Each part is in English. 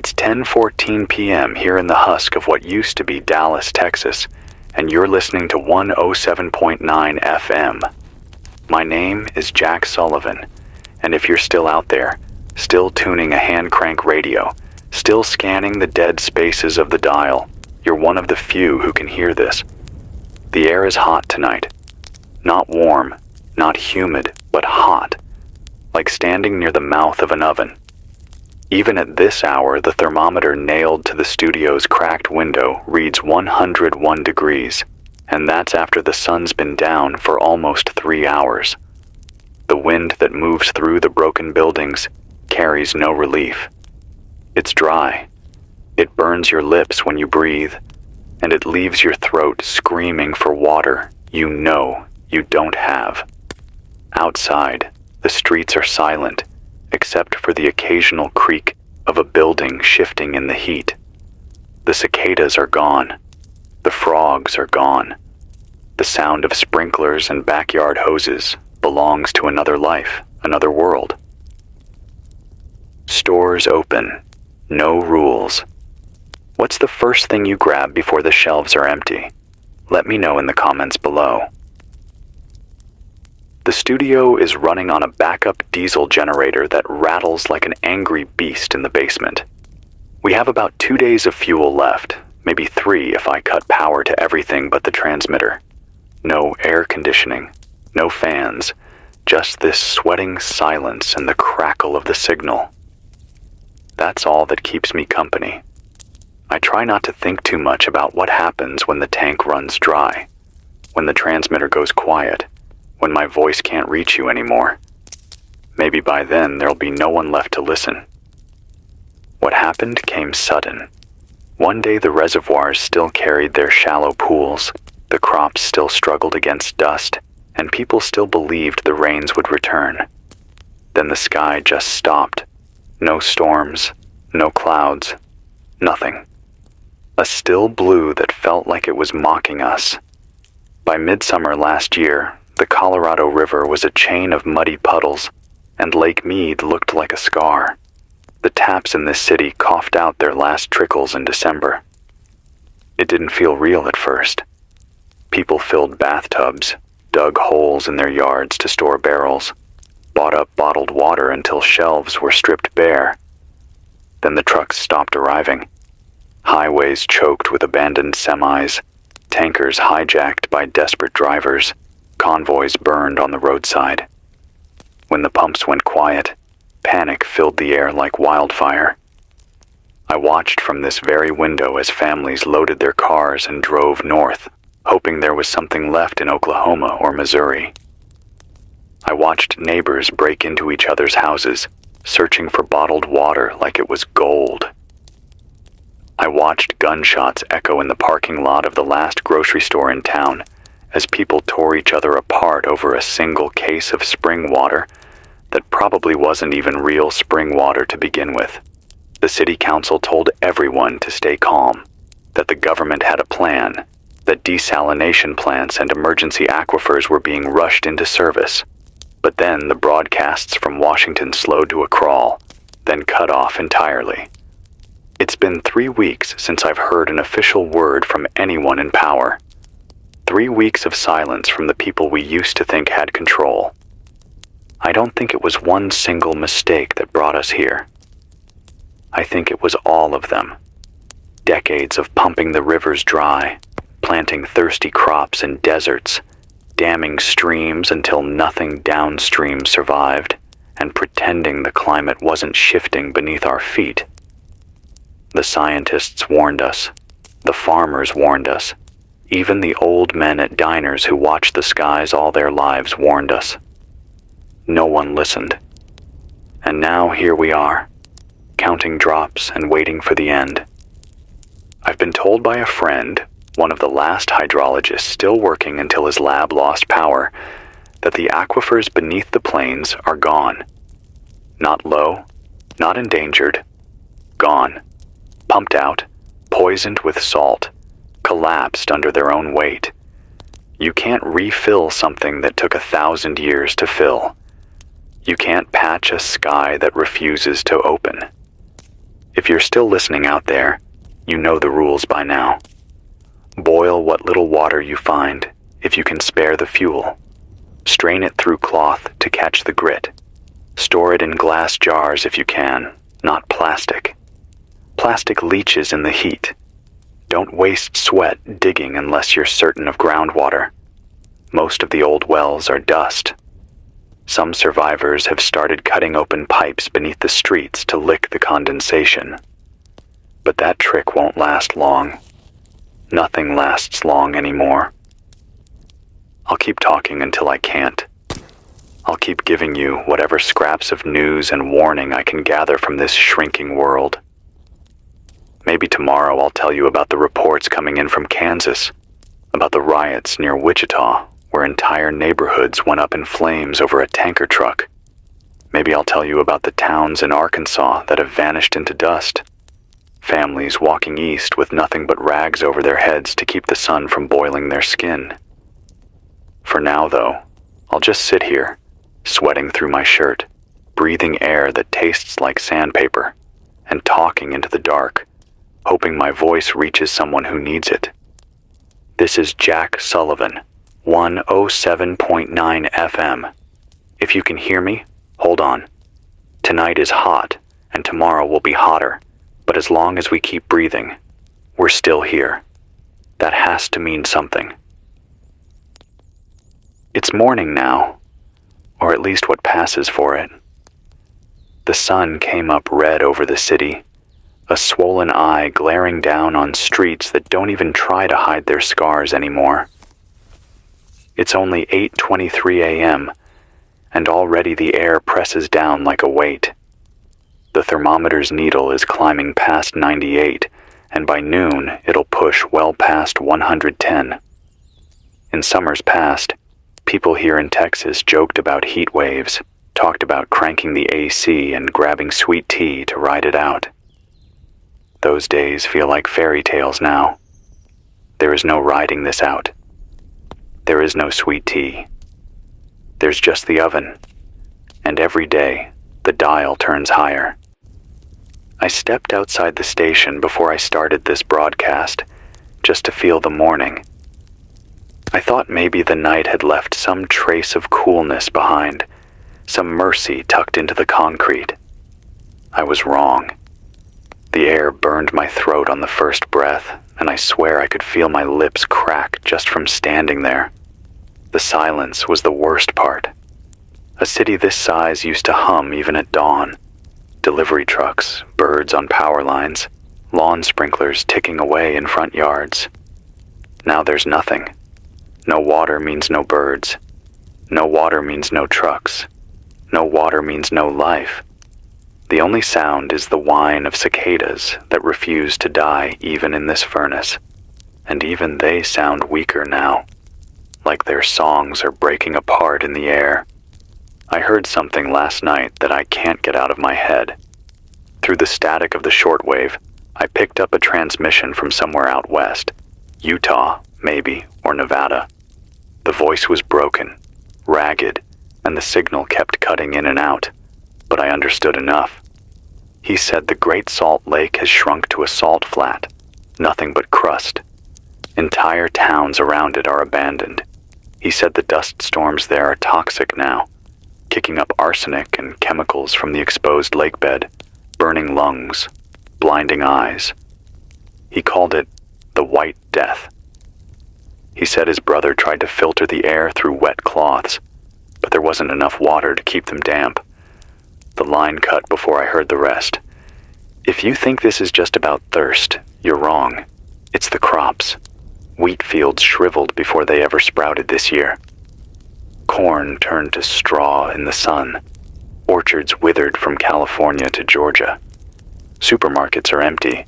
It's 10:14 p.m. here in the husk of what used to be Dallas, Texas, and you're listening to 107.9 FM. My name is Jack Sullivan, and if you're still out there, still tuning a hand crank radio, still scanning the dead spaces of the dial, you're one of the few who can hear this. The air is hot tonight. Not warm, not humid, but hot, like standing near the mouth of an oven. Even at this hour, the thermometer nailed to the studio's cracked window reads 101 degrees, and that's after the sun's been down for almost 3 hours. The wind that moves through the broken buildings carries no relief. It's dry. It burns your lips when you breathe, and it leaves your throat screaming for water you know you don't have. Outside, the streets are silent, except for the occasional creak of a building shifting in the heat. The cicadas are gone. The frogs are gone. The sound of sprinklers and backyard hoses belongs to another life, another world. Stores open. No rules. What's the first thing you grab before the shelves are empty? Let me know in the comments below. The studio is running on a backup diesel generator that rattles like an angry beast in the basement. We have about 2 days of fuel left, maybe 3 if I cut power to everything but the transmitter. No air conditioning, no fans, just this sweating silence and the crackle of the signal. That's all that keeps me company. I try not to think too much about what happens when the tank runs dry, when the transmitter goes quiet, when my voice can't reach you anymore. Maybe by then there'll be no one left to listen. What happened came sudden. One day the reservoirs still carried their shallow pools, the crops still struggled against dust, and people still believed the rains would return. Then the sky just stopped. No storms, no clouds, nothing. A still blue that felt like it was mocking us. By midsummer last year, the Colorado River was a chain of muddy puddles, and Lake Mead looked like a scar. The taps in this city coughed out their last trickles in December. It didn't feel real at first. People filled bathtubs, dug holes in their yards to store barrels, bought up bottled water until shelves were stripped bare. Then the trucks stopped arriving. Highways choked with abandoned semis, tankers hijacked by desperate drivers, convoys burned on the roadside. When the pumps went quiet, panic filled the air like wildfire. I watched from this very window as families loaded their cars and drove north, hoping there was something left in Oklahoma or Missouri. I watched neighbors break into each other's houses, searching for bottled water like it was gold. I watched gunshots echo in the parking lot of the last grocery store in town as people tore each other apart over a single case of spring water that probably wasn't even real spring water to begin with. The city council told everyone to stay calm, that the government had a plan, that desalination plants and emergency aquifers were being rushed into service. But then the broadcasts from Washington slowed to a crawl, then cut off entirely. It's been 3 weeks since I've heard an official word from anyone in power. 3 weeks of silence from the people we used to think had control. I don't think it was one single mistake that brought us here. I think it was all of them. Decades of pumping the rivers dry, planting thirsty crops in deserts, damming streams until nothing downstream survived, and pretending the climate wasn't shifting beneath our feet. The scientists warned us. The farmers warned us. Even the old men at diners who watched the skies all their lives warned us. No one listened. And now here we are, counting drops and waiting for the end. I've been told by a friend, one of the last hydrologists still working until his lab lost power, that the aquifers beneath the plains are gone. Not low, not endangered, gone. Pumped out, poisoned with salt, collapsed under their own weight. You can't refill something that took 1,000 years to fill. You can't patch a sky that refuses to open. If you're still listening out there, you know the rules by now. Boil what little water you find, if you can spare the fuel. Strain it through cloth to catch the grit. Store it in glass jars if you can, not plastic. Plastic leaches in the heat. Don't waste sweat digging unless you're certain of groundwater. Most of the old wells are dust. Some survivors have started cutting open pipes beneath the streets to lick the condensation. But that trick won't last long. Nothing lasts long anymore. I'll keep talking until I can't. I'll keep giving you whatever scraps of news and warning I can gather from this shrinking world. Maybe tomorrow I'll tell you about the reports coming in from Kansas, about the riots near Wichita, where entire neighborhoods went up in flames over a tanker truck. Maybe I'll tell you about the towns in Arkansas that have vanished into dust. Families walking east with nothing but rags over their heads to keep the sun from boiling their skin. For now, though, I'll just sit here, sweating through my shirt, breathing air that tastes like sandpaper, and talking into the dark, hoping my voice reaches someone who needs it. This is Jack Sullivan, 107.9 FM. If you can hear me, hold on. Tonight is hot, and tomorrow will be hotter, but as long as we keep breathing, we're still here. That has to mean something. It's morning now, or at least what passes for it. The sun came up red over the city, a swollen eye glaring down on streets that don't even try to hide their scars anymore. It's only 8:23 a.m., and already the air presses down like a weight. The thermometer's needle is climbing past 98, and by noon it'll push well past 110. In summers past, people here in Texas joked about heat waves, talked about cranking the AC and grabbing sweet tea to ride it out. Those days feel like fairy tales now. There is no riding this out. There is no sweet tea. There's just the oven, and every day the dial turns higher. I stepped outside the station before I started this broadcast, just to feel the morning. I thought maybe the night had left some trace of coolness behind, some mercy tucked into the concrete. I was wrong. The air burned my throat on the first breath, and I swear I could feel my lips crack just from standing there. The silence was the worst part. A city this size used to hum even at dawn. Delivery trucks, birds on power lines, lawn sprinklers ticking away in front yards. Now there's nothing. No water means no birds. No water means no trucks. No water means no life. The only sound is the whine of cicadas that refuse to die even in this furnace. And even they sound weaker now, like their songs are breaking apart in the air. I heard something last night that I can't get out of my head. Through the static of the shortwave, I picked up a transmission from somewhere out west, Utah, maybe, or Nevada. The voice was broken, ragged, and the signal kept cutting in and out, but I understood enough. He said the Great Salt Lake has shrunk to a salt flat, nothing but crust. Entire towns around it are abandoned. He said the dust storms there are toxic now, kicking up arsenic and chemicals from the exposed lakebed, burning lungs, blinding eyes. He called it the White Death. He said his brother tried to filter the air through wet cloths, but there wasn't enough water to keep them damp. The line cut before I heard the rest. If you think this is just about thirst, you're wrong. It's the crops. Wheat fields shriveled before they ever sprouted this year. Corn turned to straw in the sun. Orchards withered from California to Georgia. Supermarkets are empty,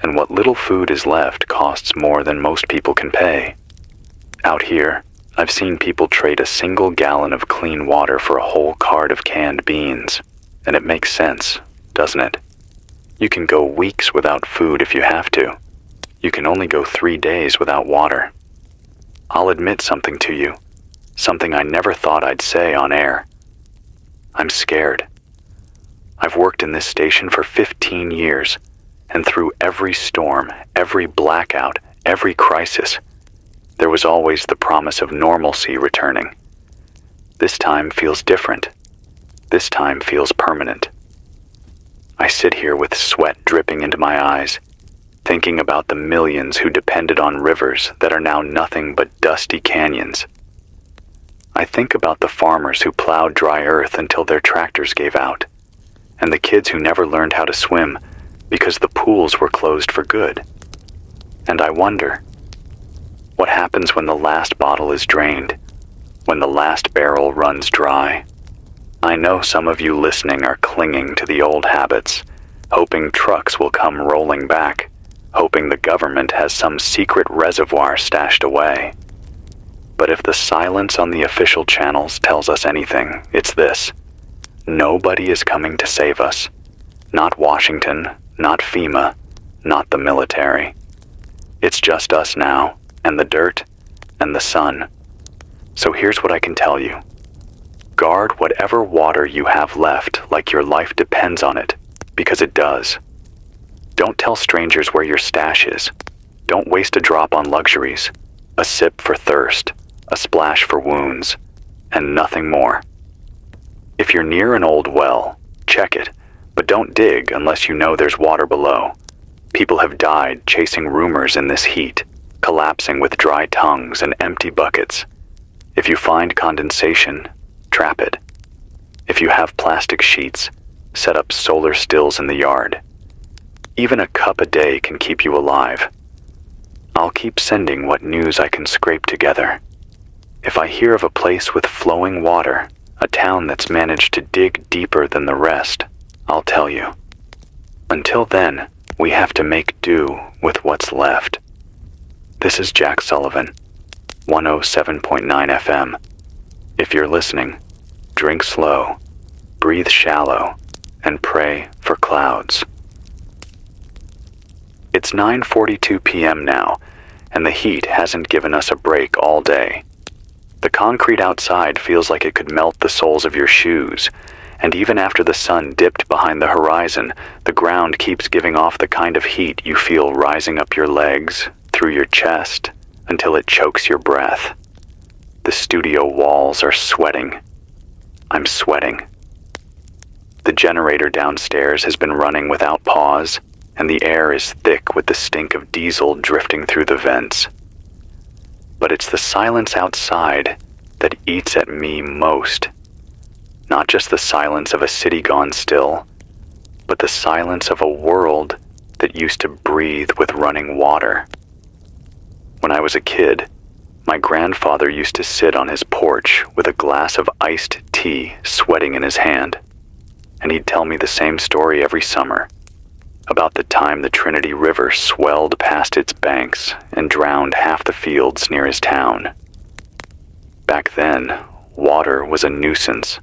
and what little food is left costs more than most people can pay. Out here, I've seen people trade a single gallon of clean water for a whole cart of canned beans, and it makes sense, doesn't it? You can go weeks without food if you have to. You can only go 3 days without water. I'll admit something to you, something I never thought I'd say on air. I'm scared. I've worked in this station for 15 years, And through every storm, every blackout, every crisis, there was always the promise of normalcy returning. This time feels different. This time feels permanent. I sit here with sweat dripping into my eyes, thinking about the millions who depended on rivers that are now nothing but dusty canyons. I think about the farmers who plowed dry earth until their tractors gave out, and the kids who never learned how to swim because the pools were closed for good. And I wonder, what happens when the last bottle is drained, when the last barrel runs dry? I know some of you listening are clinging to the old habits, hoping trucks will come rolling back, hoping the government has some secret reservoir stashed away. But if the silence on the official channels tells us anything, it's this: nobody is coming to save us. Not Washington, not FEMA, not the military. It's just us now, and the dirt, and the sun. So here's what I can tell you. Guard whatever water you have left like your life depends on it, because it does. Don't tell strangers where your stash is. Don't waste a drop on luxuries. A sip for thirst, a splash for wounds, and nothing more. If you're near an old well, check it, but don't dig unless you know there's water below. People have died chasing rumors in this heat, collapsing with dry tongues and empty buckets. If you find condensation, trap it. If you have plastic sheets, set up solar stills in the yard. Even a cup a day can keep you alive. I'll keep sending what news I can scrape together. If I hear of a place with flowing water, a town that's managed to dig deeper than the rest, I'll tell you. Until then, we have to make do with what's left. This is Jack Sullivan, 107.9 FM. If you're listening, drink slow, breathe shallow, and pray for clouds. It's 9:42 p.m. now, and the heat hasn't given us a break all day. The concrete outside feels like it could melt the soles of your shoes, and even after the sun dipped behind the horizon, the ground keeps giving off the kind of heat you feel rising up your legs, through your chest, until it chokes your breath. The studio walls are sweating. I'm sweating. The generator downstairs has been running without pause, and the air is thick with the stink of diesel drifting through the vents. But it's the silence outside that eats at me most. Not just the silence of a city gone still, but the silence of a world that used to breathe with running water. When I was a kid, my grandfather used to sit on his porch with a glass of iced tea sweating in his hand, and he'd tell me the same story every summer, about the time the Trinity River swelled past its banks and drowned half the fields near his town. Back then, water was a nuisance,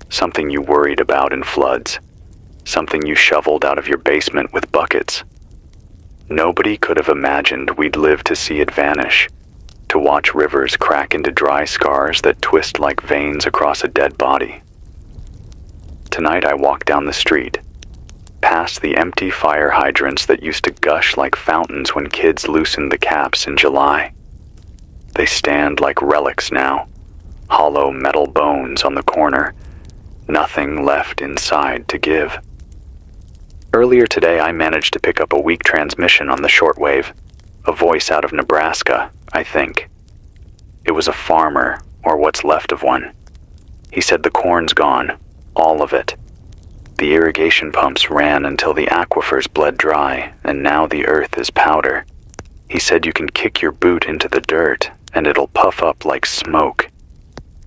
something you worried about in floods, something you shoveled out of your basement with buckets. Nobody could have imagined we'd live to see it vanish, to watch rivers crack into dry scars that twist like veins across a dead body. Tonight I walk down the street, past the empty fire hydrants that used to gush like fountains when kids loosened the caps in July. They stand like relics now, hollow metal bones on the corner, nothing left inside to give. Earlier today I managed to pick up a weak transmission on the shortwave, a voice out of Nebraska, I think. It was a farmer, or what's left of one. He said the corn's gone, all of it. The irrigation pumps ran until the aquifers bled dry, and now the earth is powder. He said you can kick your boot into the dirt, and it'll puff up like smoke.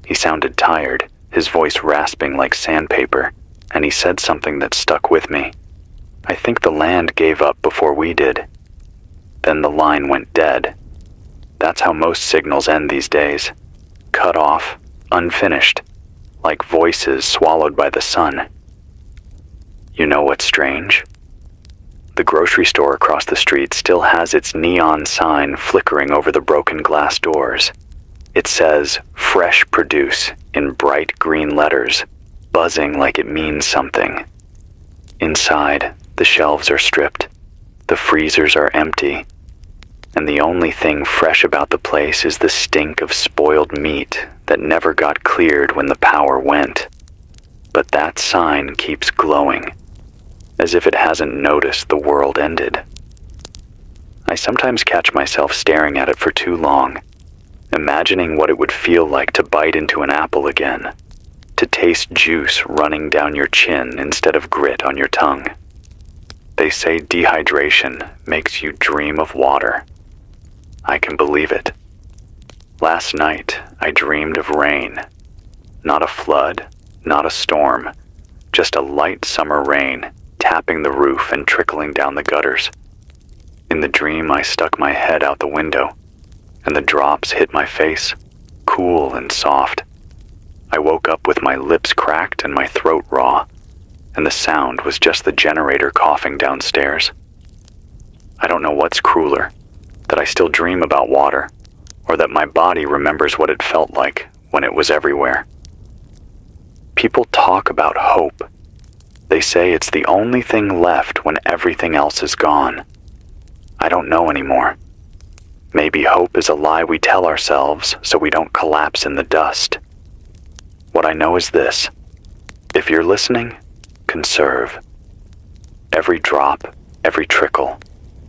He sounded tired, his voice rasping like sandpaper, and he said something that stuck with me. I think the land gave up before we did. Then the line went dead. That's how most signals end these days. Cut off, unfinished, like voices swallowed by the sun. You know what's strange? The grocery store across the street still has its neon sign flickering over the broken glass doors. It says, "Fresh Produce," in bright green letters, buzzing like it means something. Inside, the shelves are stripped, The freezers are empty, and the only thing fresh about the place is the stink of spoiled meat that never got cleared when the power went. But that sign keeps glowing, as if it hasn't noticed the world ended. I sometimes catch myself staring at it for too long, imagining what it would feel like to bite into an apple again, to taste juice running down your chin instead of grit on your tongue. They say dehydration makes you dream of water. I can believe it. Last night, I dreamed of rain. Not a flood, not a storm, just a light summer rain tapping the roof and trickling down the gutters. In the dream, I stuck my head out the window, and the drops hit my face, cool and soft. I woke up with my lips cracked and my throat raw, and the sound was just the generator coughing downstairs. I don't know what's crueler, that I still dream about water, or that my body remembers what it felt like when it was everywhere. People talk about hope. They say it's the only thing left when everything else is gone. I don't know anymore. Maybe hope is a lie we tell ourselves so we don't collapse in the dust. What I know is this: if you're listening, conserve. Every drop, every trickle,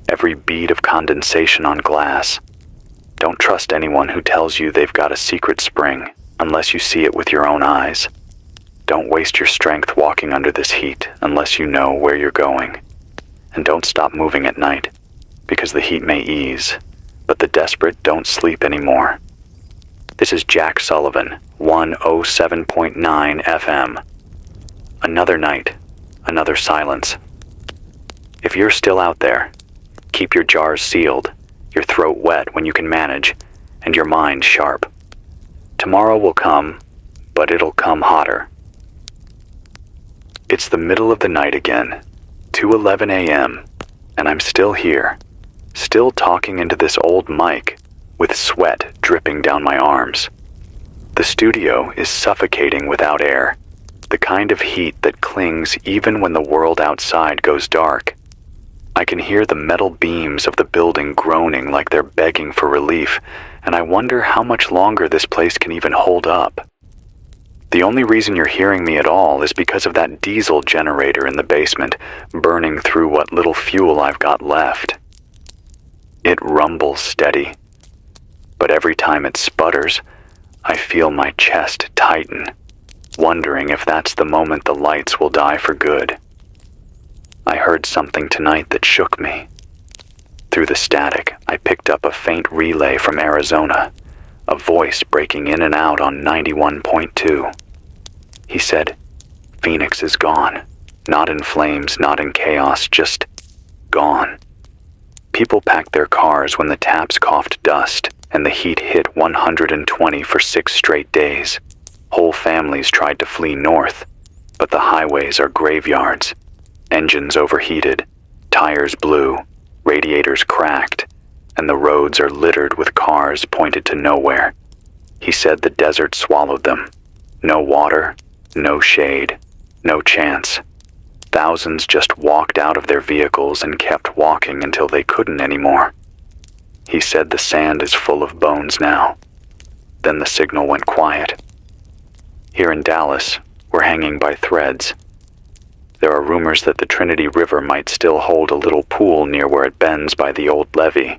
every bead of condensation on glass. Don't trust anyone who tells you they've got a secret spring unless you see it with your own eyes. Don't waste your strength walking under this heat unless you know where you're going. And don't stop moving at night, because the heat may ease, but the desperate don't sleep anymore. This is Jack Sullivan, 107.9 FM. Another night, another silence. If you're still out there, keep your jars sealed, your throat wet when you can manage, and your mind sharp. Tomorrow will come, but it'll come hotter. It's the middle of the night again, 2:11 a.m., and I'm still here, still talking into this old mic, with sweat dripping down my arms. The studio is suffocating without air, the kind of heat that clings even when the world outside goes dark. I can hear the metal beams of the building groaning like they're begging for relief, and I wonder how much longer this place can even hold up. The only reason you're hearing me at all is because of that diesel generator in the basement, burning through what little fuel I've got left. It rumbles steady, but every time it sputters, I feel my chest tighten, wondering if that's the moment the lights will die for good. I heard something tonight that shook me. Through the static, I picked up a faint relay from Arizona, a voice breaking in and out on 91.2. He said, "Phoenix is gone. Not in flames, not in chaos, just gone." People packed their cars when the taps coughed dust and the heat hit 120 for 6 straight days. Whole families tried to flee north, but the highways are graveyards. Engines overheated, tires blew, radiators cracked, and the roads are littered with cars pointed to nowhere. He said the desert swallowed them. No water, no shade, no chance. Thousands just walked out of their vehicles and kept walking until they couldn't anymore. He said the sand is full of bones now. Then the signal went quiet. Here in Dallas, we're hanging by threads. There are rumors that the Trinity River might still hold a little pool near where it bends by the old levee,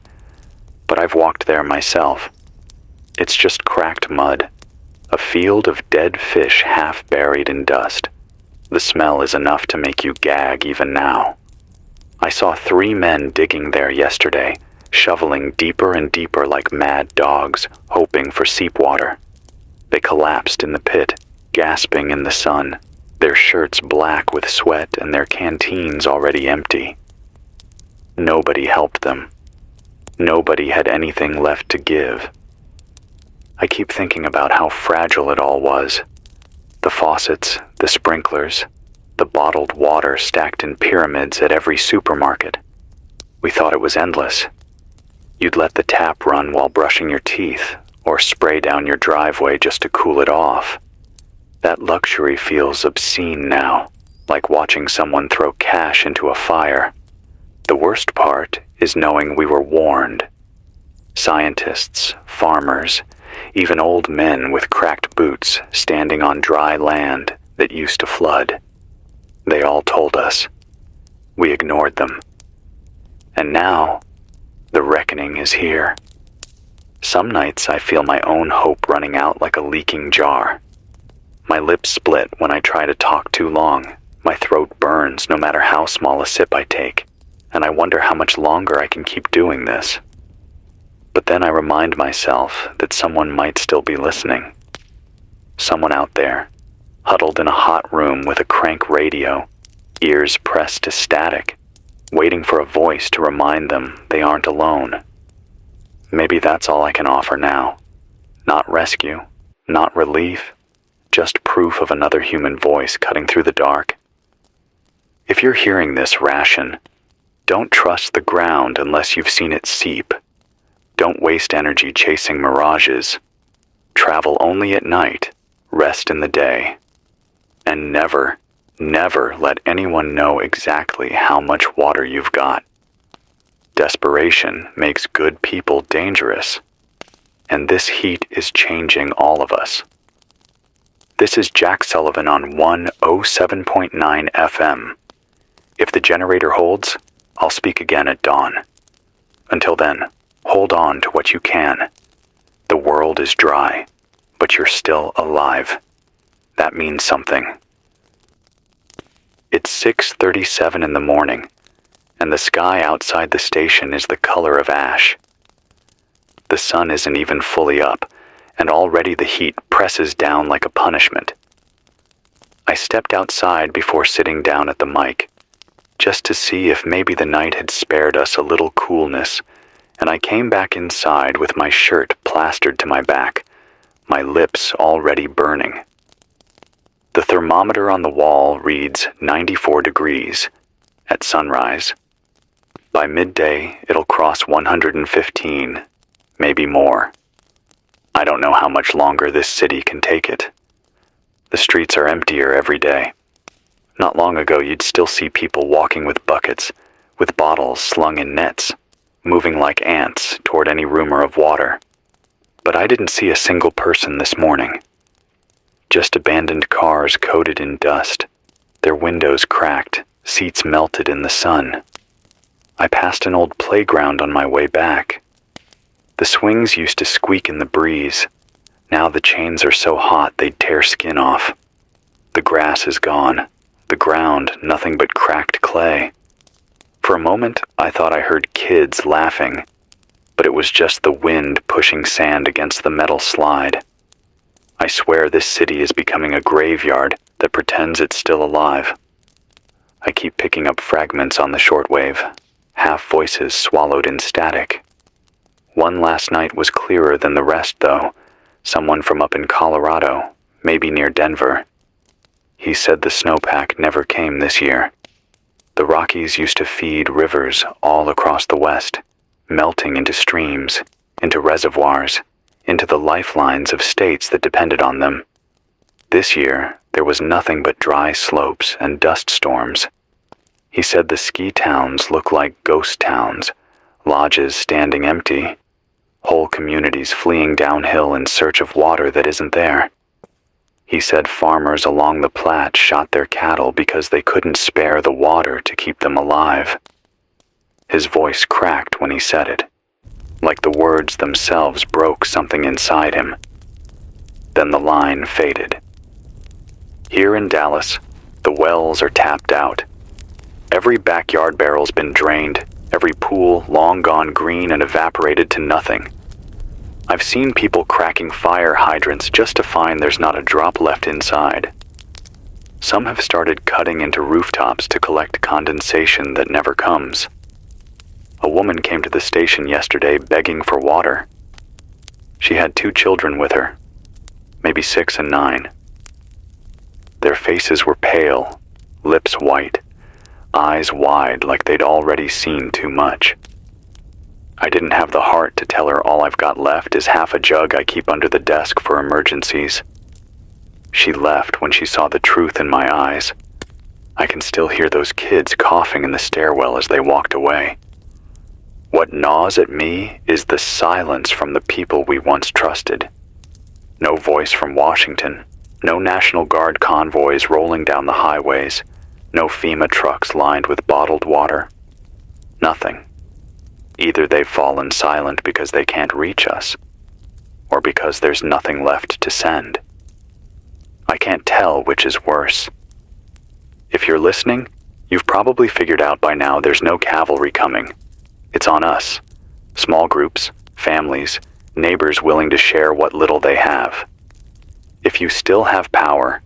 but I've walked there myself. It's just cracked mud, a field of dead fish half buried in dust. The smell is enough to make you gag even now. I saw 3 men digging there yesterday, shoveling deeper and deeper like mad dogs, hoping for seep water. They collapsed in the pit, gasping in the sun, their shirts black with sweat and their canteens already empty. Nobody helped them. Nobody had anything left to give. I keep thinking about how fragile it all was. The faucets, the sprinklers, the bottled water stacked in pyramids at every supermarket. We thought it was endless. You'd let the tap run while brushing your teeth, or spray down your driveway just to cool it off. That luxury feels obscene now, like watching someone throw cash into a fire. The worst part is knowing we were warned. Scientists, farmers, even old men with cracked boots standing on dry land that used to flood. They all told us. We ignored them. And now, the reckoning is here. Some nights I feel my own hope running out like a leaking jar. My lips split when I try to talk too long. My throat burns no matter how small a sip I take, and I wonder how much longer I can keep doing this. But then I remind myself that someone might still be listening. Someone out there, huddled in a hot room with a crank radio, ears pressed to static, waiting for a voice to remind them they aren't alone. Maybe that's all I can offer now. Not rescue, not relief, just proof of another human voice cutting through the dark. If you're hearing this ration, don't trust the ground unless you've seen it seep. Don't waste energy chasing mirages. Travel only at night, rest in the day. And never, never let anyone know exactly how much water you've got. Desperation makes good people dangerous, and this heat is changing all of us. This is Jack Sullivan on 107.9 FM. If the generator holds, I'll speak again at dawn. Until then, hold on to what you can. The world is dry, but you're still alive. That means something. It's 6:37 in the morning, and the sky outside the station is the color of ash. The sun isn't even fully up, and already the heat presses down like a punishment. I stepped outside before sitting down at the mic, just to see if maybe the night had spared us a little coolness, and I came back inside with my shirt plastered to my back, my lips already burning. The thermometer on the wall reads 94 degrees at sunrise. By midday, it'll cross 115, maybe more. I don't know how much longer this city can take it. The streets are emptier every day. Not long ago, you'd still see people walking with buckets, with bottles slung in nets, moving like ants toward any rumor of water. But I didn't see a single person this morning. Just abandoned cars coated in dust, their windows cracked, seats melted in the sun. I passed an old playground on my way back. The swings used to squeak in the breeze. Now the chains are so hot they'd tear skin off. The grass is gone. The ground nothing but cracked clay. For a moment, I thought I heard kids laughing, but it was just the wind pushing sand against the metal slide. I swear this city is becoming a graveyard that pretends it's still alive. I keep picking up fragments on the shortwave, half voices swallowed in static. One last night was clearer than the rest, though. Someone from up in Colorado, maybe near Denver. He said the snowpack never came this year. The Rockies used to feed rivers all across the West, melting into streams, into reservoirs, into the lifelines of states that depended on them. This year, there was nothing but dry slopes and dust storms. He said the ski towns look like ghost towns, lodges standing empty, whole communities fleeing downhill in search of water that isn't there. He said farmers along the Platte shot their cattle because they couldn't spare the water to keep them alive. His voice cracked when he said it, like the words themselves broke something inside him. Then the line faded. Here in Dallas, the wells are tapped out. Every backyard barrel's been drained, every pool long gone green and evaporated to nothing. I've seen people cracking fire hydrants just to find there's not a drop left inside. Some have started cutting into rooftops to collect condensation that never comes. A woman came to the station yesterday begging for water. She had 2 children with her, maybe 6 and 9. Their faces were pale, lips white, eyes wide like they'd already seen too much. I didn't have the heart to tell her all I've got left is half a jug I keep under the desk for emergencies. She left when she saw the truth in my eyes. I can still hear those kids coughing in the stairwell as they walked away. What gnaws at me is the silence from the people we once trusted. No voice from Washington, no National Guard convoys rolling down the highways, no FEMA trucks lined with bottled water. Nothing. Either they've fallen silent because they can't reach us, or because there's nothing left to send. I can't tell which is worse. If you're listening, you've probably figured out by now there's no cavalry coming. It's on us. Small groups, families, neighbors willing to share what little they have. If you still have power,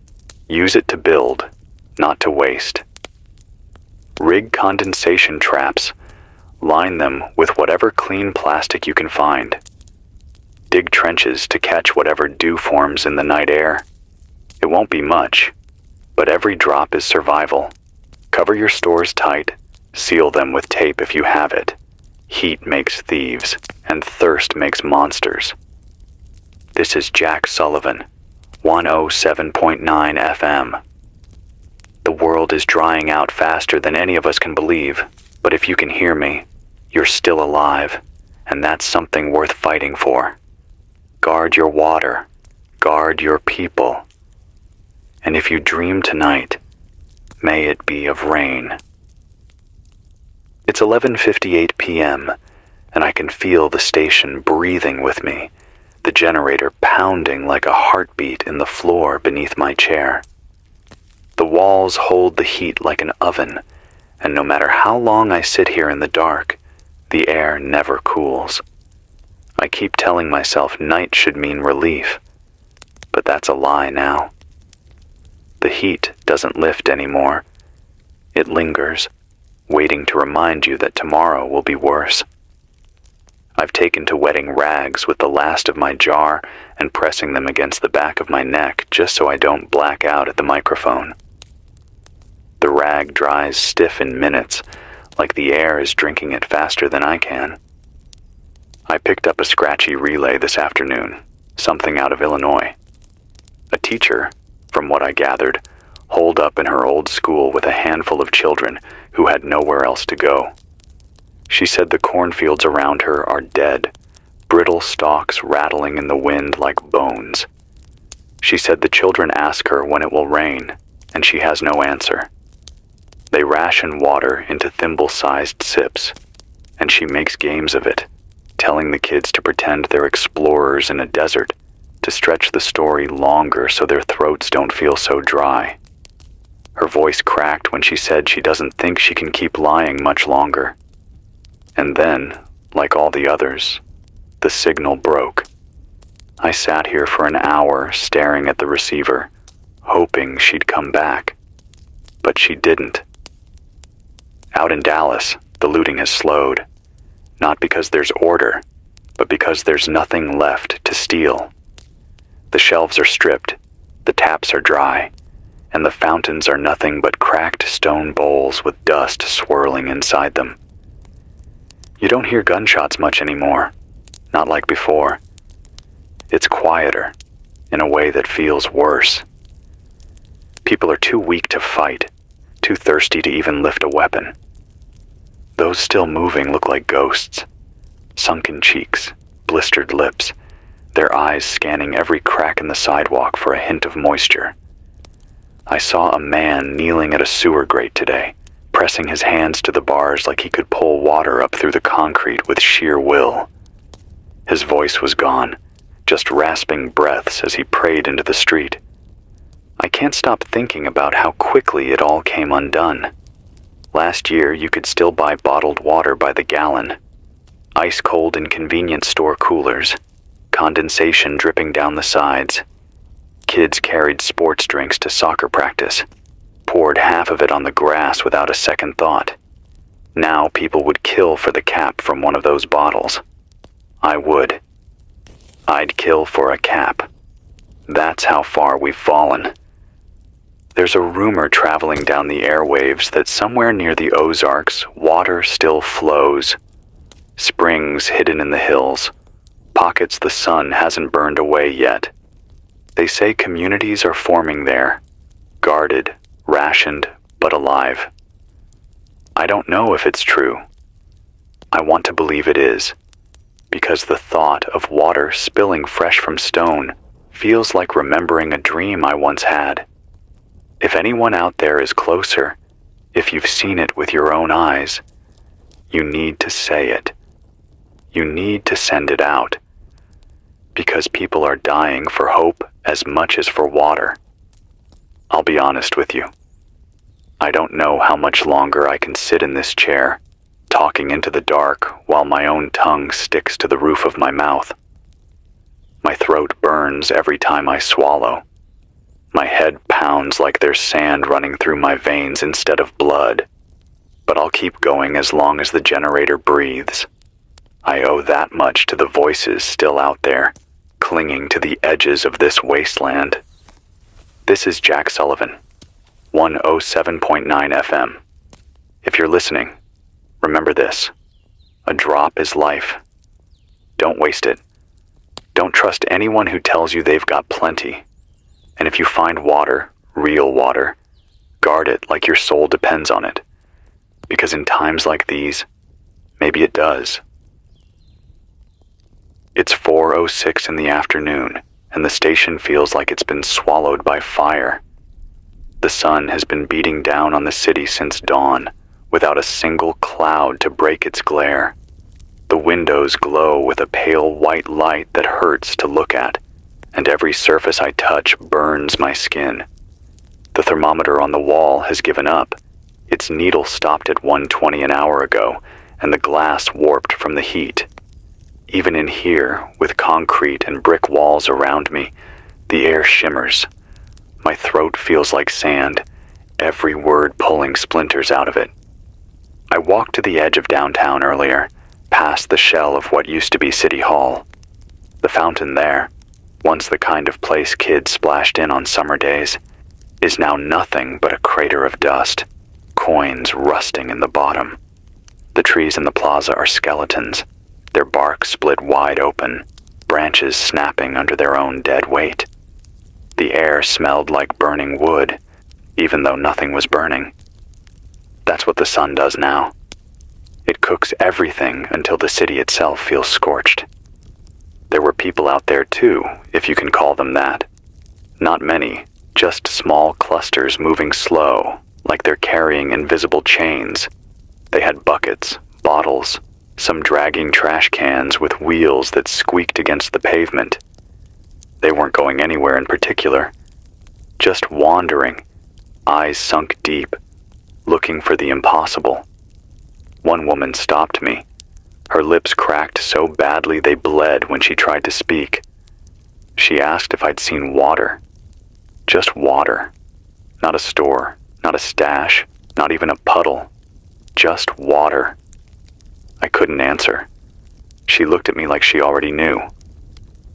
use it to build, not to waste. Rig condensation traps. Line them with whatever clean plastic you can find. Dig trenches to catch whatever dew forms in the night air. It won't be much, but every drop is survival. Cover your stores tight, seal them with tape if you have it. Heat makes thieves, and thirst makes monsters. This is Jack Sullivan, 107.9 FM. The world is drying out faster than any of us can believe, but if you can hear me, you're still alive, and that's something worth fighting for. Guard your water, guard your people. And if you dream tonight, may it be of rain. It's 11:58 p.m., and I can feel the station breathing with me, the generator pounding like a heartbeat in the floor beneath my chair. The walls hold the heat like an oven, and no matter how long I sit here in the dark, the air never cools. I keep telling myself night should mean relief, but that's a lie now. The heat doesn't lift anymore. It lingers, waiting to remind you that tomorrow will be worse. I've taken to wetting rags with the last of my jar and pressing them against the back of my neck just so I don't black out at the microphone. The rag dries stiff in minutes, like the air is drinking it faster than I can. I picked up a scratchy relay this afternoon, something out of Illinois. A teacher, from what I gathered, holed up in her old school with a handful of children who had nowhere else to go. She said the cornfields around her are dead, brittle stalks rattling in the wind like bones. She said the children ask her when it will rain, and she has no answer. They ration water into thimble-sized sips, and she makes games of it, telling the kids to pretend they're explorers in a desert, to stretch the story longer so their throats don't feel so dry. Her voice cracked when she said she doesn't think she can keep lying much longer. And then, like all the others, the signal broke. I sat here for an hour staring at the receiver, hoping she'd come back. But she didn't. Out in Dallas, the looting has slowed. Not because there's order, but because there's nothing left to steal. The shelves are stripped, the taps are dry, and the fountains are nothing but cracked stone bowls with dust swirling inside them. You don't hear gunshots much anymore, not like before. It's quieter, in a way that feels worse. People are too weak to fight, too thirsty to even lift a weapon. Those still moving look like ghosts, sunken cheeks, blistered lips, their eyes scanning every crack in the sidewalk for a hint of moisture. I saw a man kneeling at a sewer grate today, pressing his hands to the bars like he could pull water up through the concrete with sheer will. His voice was gone, just rasping breaths as he prayed into the street. I can't stop thinking about how quickly it all came undone. Last year, you could still buy bottled water by the gallon. Ice cold in convenience store coolers. Condensation dripping down the sides. Kids carried sports drinks to soccer practice. Poured half of it on the grass without a second thought. Now people would kill for the cap from one of those bottles. I would. I'd kill for a cap. That's how far we've fallen. There's a rumor traveling down the airwaves that somewhere near the Ozarks, water still flows. Springs hidden in the hills, pockets the sun hasn't burned away yet. They say communities are forming there, guarded, rationed, but alive. I don't know if it's true. I want to believe it is, because the thought of water spilling fresh from stone feels like remembering a dream I once had. If anyone out there is closer, if you've seen it with your own eyes, you need to say it. You need to send it out. Because people are dying for hope as much as for water. I'll be honest with you. I don't know how much longer I can sit in this chair, talking into the dark while my own tongue sticks to the roof of my mouth. My throat burns every time I swallow. My head pounds like there's sand running through my veins instead of blood. But I'll keep going as long as the generator breathes. I owe that much to the voices still out there, clinging to the edges of this wasteland. This is Jack Sullivan, 107.9 FM. If you're listening, remember this: a drop is life. Don't waste it. Don't trust anyone who tells you they've got plenty. And if you find water, real water, guard it like your soul depends on it. Because in times like these, maybe it does. It's 4:06 in the afternoon, and the station feels like it's been swallowed by fire. The sun has been beating down on the city since dawn, without a single cloud to break its glare. The windows glow with a pale white light that hurts to look at, and every surface I touch burns my skin. The thermometer on the wall has given up. Its needle stopped at 120 an hour ago, and the glass warped from the heat. Even in here, with concrete and brick walls around me, the air shimmers. My throat feels like sand, every word pulling splinters out of it. I walked to the edge of downtown earlier, past the shell of what used to be City Hall. The fountain there, once the kind of place kids splashed in on summer days, is now nothing but a crater of dust, coins rusting in the bottom. The trees in the plaza are skeletons, their bark split wide open, branches snapping under their own dead weight. The air smelled like burning wood, even though nothing was burning. That's what the sun does now. It cooks everything until the city itself feels scorched. There were people out there too, if you can call them that. Not many, just small clusters moving slow, like they're carrying invisible chains. They had buckets, bottles, some dragging trash cans with wheels that squeaked against the pavement. They weren't going anywhere in particular, just wandering, eyes sunk deep, looking for the impossible. One woman stopped me. Her lips cracked so badly they bled when she tried to speak. She asked if I'd seen water. Just water. Not a store, not a stash, not even a puddle. Just water. I couldn't answer. She looked at me like she already knew.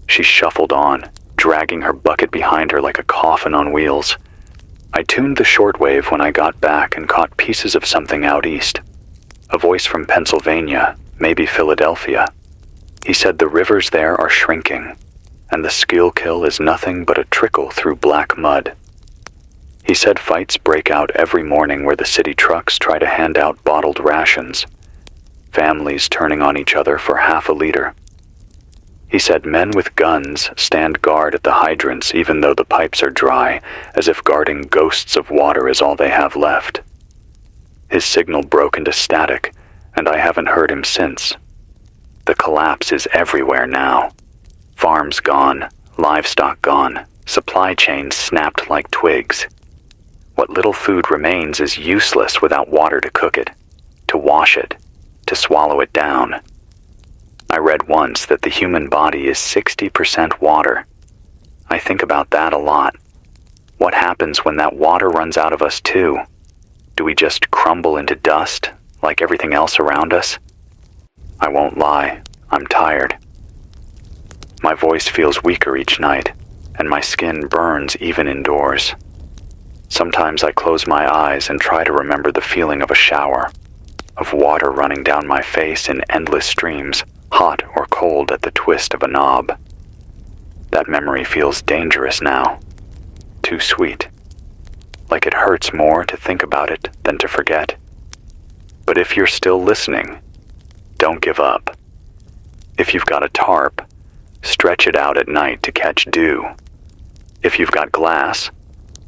She shuffled on, dragging her bucket behind her like a coffin on wheels. I tuned the shortwave when I got back and caught pieces of something out east. A voice from Pennsylvania, maybe Philadelphia. He said the rivers there are shrinking, and the Schuylkill is nothing but a trickle through black mud. He said fights break out every morning where the city trucks try to hand out bottled rations, families turning on each other for half a liter. He said men with guns stand guard at the hydrants even though the pipes are dry, as if guarding ghosts of water is all they have left. His signal broke into static, and I haven't heard him since. The collapse is everywhere now. Farms gone, livestock gone, supply chains snapped like twigs. What little food remains is useless without water to cook it, to wash it, to swallow it down. I read once that the human body is 60% water. I think about that a lot. What happens when that water runs out of us too? Do we just crumble into dust like everything else around us? I won't lie, I'm tired. My voice feels weaker each night, and my skin burns even indoors. Sometimes I close my eyes and try to remember the feeling of a shower, of water running down my face in endless streams, hot or cold at the twist of a knob. That memory feels dangerous now, too sweet. like it hurts more to think about it than to forget. But if you're still listening, don't give up. If you've got a tarp, stretch it out at night to catch dew. If you've got glass,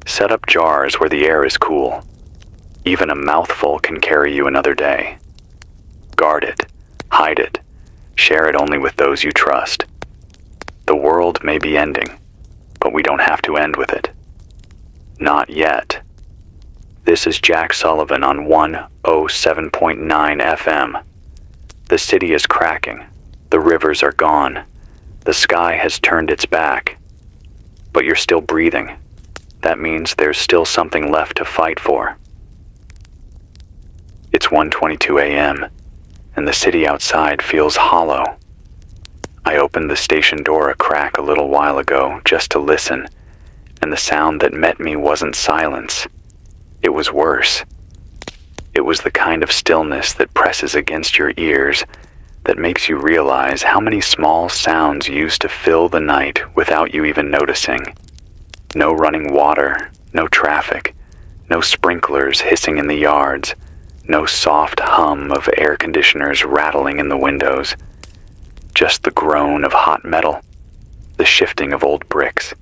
set up jars where the air is cool. Even a mouthful can carry you another day. Guard it, hide it, share it only with those you trust. The world may be ending, but we don't have to end with it. Not yet. This is Jack Sullivan on 107.9 FM. The city is cracking. The rivers are gone. The sky has turned its back. But you're still breathing. That means there's still something left to fight for. It's 1:22 a.m., and the city outside feels hollow. I opened the station door a crack a little while ago just to listen, and the sound that met me wasn't silence. It was worse. It was the kind of stillness that presses against your ears, that makes you realize how many small sounds used to fill the night without you even noticing. No running water, no traffic, no sprinklers hissing in the yards, no soft hum of air conditioners rattling in the windows. Just the groan of hot metal, the shifting of old bricks,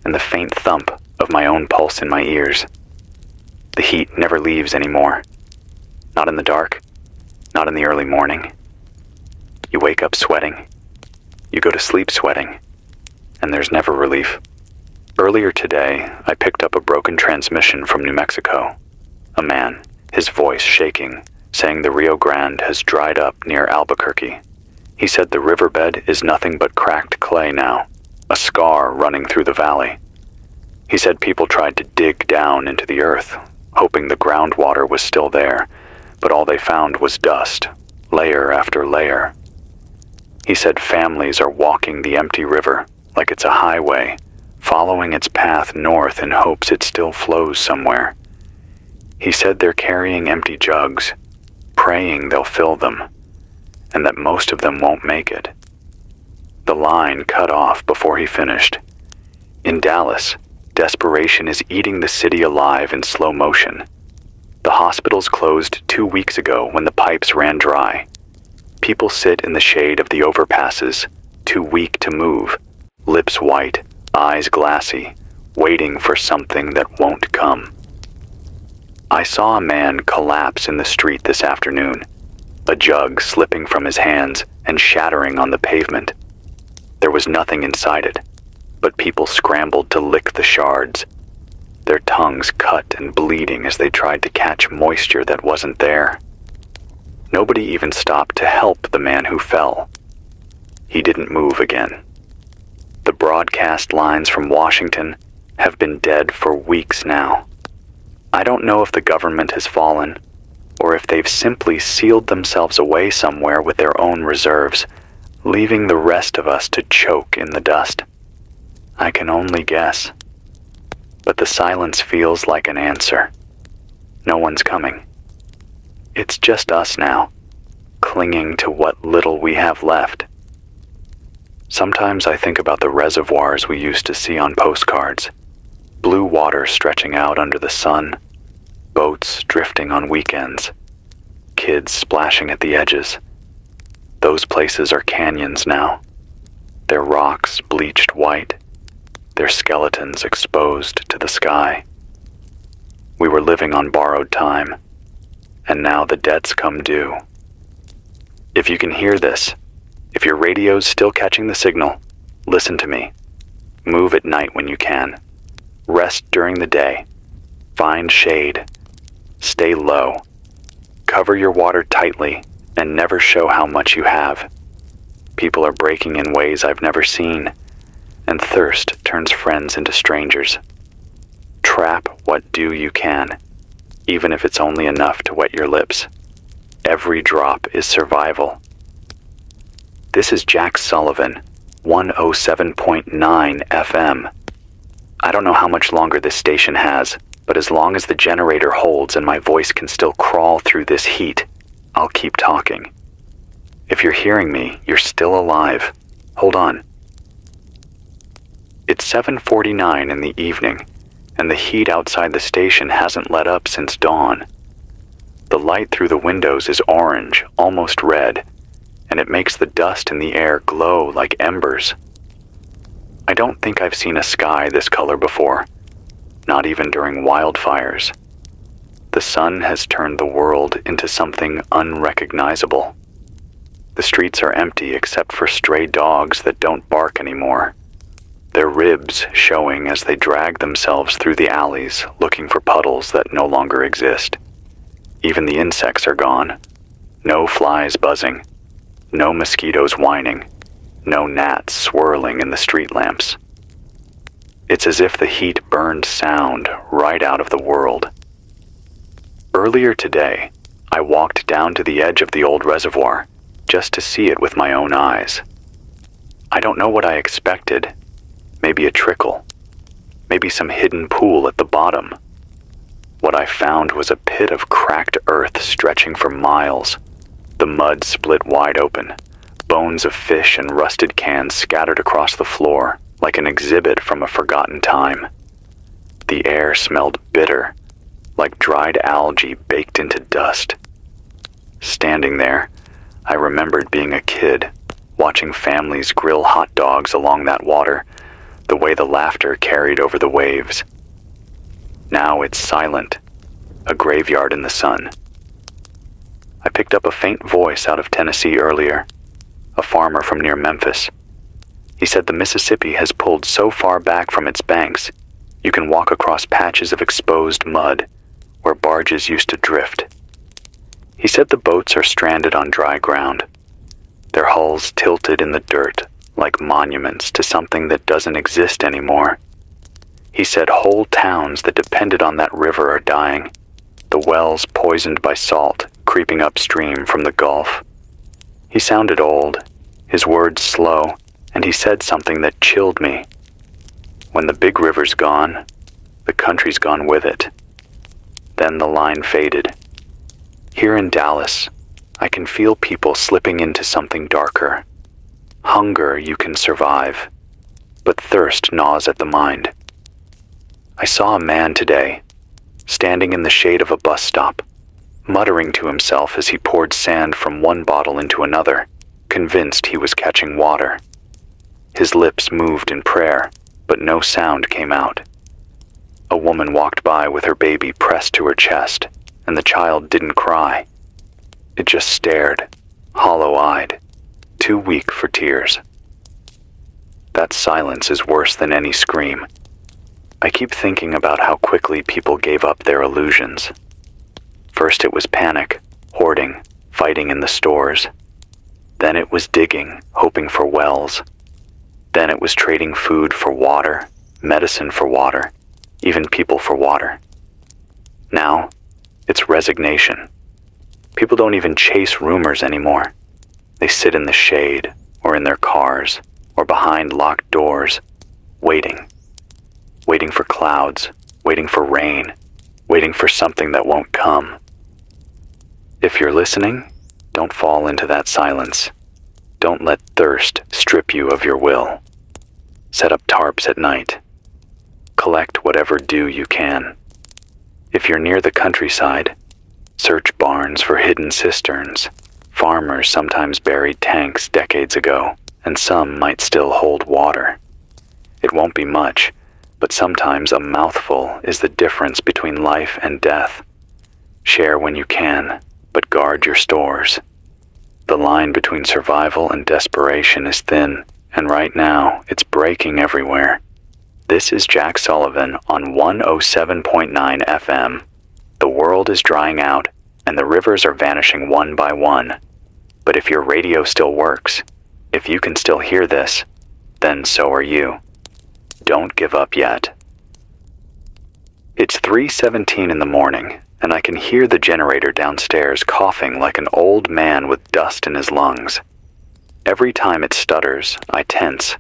and the faint thump of my own pulse in my ears. The heat never leaves anymore. Not in the dark, not in the early morning. You wake up sweating. You go to sleep sweating. And there's never relief. Earlier today, I picked up a broken transmission from New Mexico. A man, his voice shaking, saying the Rio Grande has dried up near Albuquerque. He said the riverbed is nothing but cracked clay now, a scar running through the valley. He said people tried to dig down into the earth, hoping the groundwater was still there, but all they found was dust, layer after layer. He said families are walking the empty river like it's a highway, following its path north in hopes it still flows somewhere. He said they're carrying empty jugs, praying they'll fill them, and that most of them won't make it. The line cut off before he finished. In Dallas, desperation is eating the city alive in slow motion. The hospitals closed 2 weeks ago when the pipes ran dry. People sit in the shade of the overpasses, too weak to move, lips white, eyes glassy, waiting for something that won't come. I saw a man collapse in the street this afternoon, a jug slipping from his hands and shattering on the pavement. There was nothing inside it, but people scrambled to lick the shards, their tongues cut and bleeding as they tried to catch moisture that wasn't there. Nobody even stopped to help the man who fell. He didn't move again. The broadcast lines from Washington have been dead for weeks now. I don't know if the government has fallen, or if they've simply sealed themselves away somewhere with their own reserves, leaving the rest of us to choke in the dust. I can only guess. But the silence feels like an answer. No one's coming. It's just us now, clinging to what little we have left. Sometimes I think about the reservoirs we used to see on postcards. Blue water stretching out under the sun, boats drifting on weekends, kids splashing at the edges. Those places are canyons now, their rocks bleached white, their skeletons exposed to the sky. We were living on borrowed time, and now the debts come due. If you can hear this, if your radio's still catching the signal, listen to me. Move at night when you can. Rest during the day. Find shade. Stay low. Cover your water tightly and never show how much you have. People are breaking in ways I've never seen, and thirst turns friends into strangers. Trap what dew you can, even if it's only enough to wet your lips. Every drop is survival. This is Jack Sullivan, 107.9 FM. I don't know how much longer this station has, but as long as the generator holds and my voice can still crawl through this heat, I'll keep talking. If you're hearing me, you're still alive. Hold on. It's 7:49 in the evening, and the heat outside the station hasn't let up since dawn. The light through the windows is orange, almost red, and it makes the dust in the air glow like embers. I don't think I've seen a sky this color before, not even during wildfires. The sun has turned the world into something unrecognizable. The streets are empty except for stray dogs that don't bark anymore, their ribs showing as they drag themselves through the alleys looking for puddles that no longer exist. Even the insects are gone. No flies buzzing, no mosquitoes whining, no gnats swirling in the street lamps. It's as if the heat burned sound right out of the world. Earlier today, I walked down to the edge of the old reservoir just to see it with my own eyes. I don't know what I expected. Maybe a trickle. Maybe some hidden pool at the bottom. What I found was a pit of cracked earth stretching for miles, the mud split wide open, bones of fish and rusted cans scattered across the floor like an exhibit from a forgotten time. The air smelled bitter, like dried algae baked into dust. Standing there, I remembered being a kid, watching families grill hot dogs along that water, the way the laughter carried over the waves. Now it's silent, a graveyard in the sun. I picked up a faint voice out of Tennessee earlier, a farmer from near Memphis. He said the Mississippi has pulled so far back from its banks, you can walk across patches of exposed mud where barges used to drift. He said the boats are stranded on dry ground, their hulls tilted in the dirt like monuments to something that doesn't exist anymore. He said whole towns that depended on that river are dying, the wells poisoned by salt creeping upstream from the Gulf. He sounded old, his words slow, and he said something that chilled me. When the big river's gone, the country's gone with it. Then the line faded. Here in Dallas, I can feel people slipping into something darker. Hunger you can survive, but thirst gnaws at the mind. I saw a man today, standing in the shade of a bus stop, muttering to himself as he poured sand from one bottle into another, convinced he was catching water. His lips moved in prayer, but no sound came out. A woman walked by with her baby pressed to her chest, and the child didn't cry. It just stared, hollow-eyed, too weak for tears. That silence is worse than any scream. I keep thinking about how quickly people gave up their illusions. First it was panic, hoarding, fighting in the stores. Then it was digging, hoping for wells. Then it was trading food for water, medicine for water, even people for water. Now, it's resignation. People don't even chase rumors anymore. They sit in the shade, or in their cars, or behind locked doors, waiting. Waiting for clouds, waiting for rain, waiting for something that won't come. If you're listening, don't fall into that silence. Don't let thirst strip you of your will. Set up tarps at night. Collect whatever dew you can. If you're near the countryside, search barns for hidden cisterns. Farmers sometimes buried tanks decades ago, and some might still hold water. It won't be much, but sometimes a mouthful is the difference between life and death. Share when you can, but guard your stores. The line between survival and desperation is thin, and right now it's breaking everywhere. This is Jack Sullivan on 107.9 FM. The world is drying out, and the rivers are vanishing one by one. But if your radio still works, if you can still hear this, then so are you. Don't give up yet. It's 3:17 in the morning, and I can hear the generator downstairs coughing like an old man with dust in his lungs. Every time it stutters, I tense,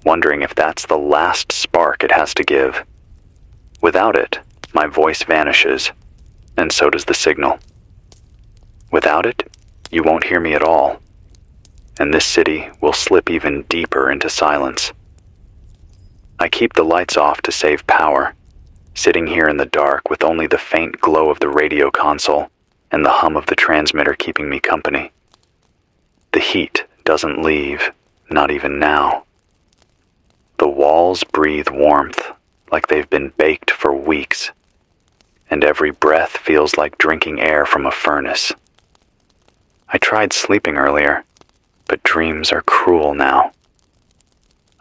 wondering if that's the last spark it has to give. Without it, my voice vanishes, and so does the signal. Without it, you won't hear me at all, and this city will slip even deeper into silence. I keep the lights off to save power, sitting here in the dark with only the faint glow of the radio console and the hum of the transmitter keeping me company. The heat doesn't leave, not even now. The walls breathe warmth, like they've been baked for weeks, and every breath feels like drinking air from a furnace. I tried sleeping earlier, but dreams are cruel now.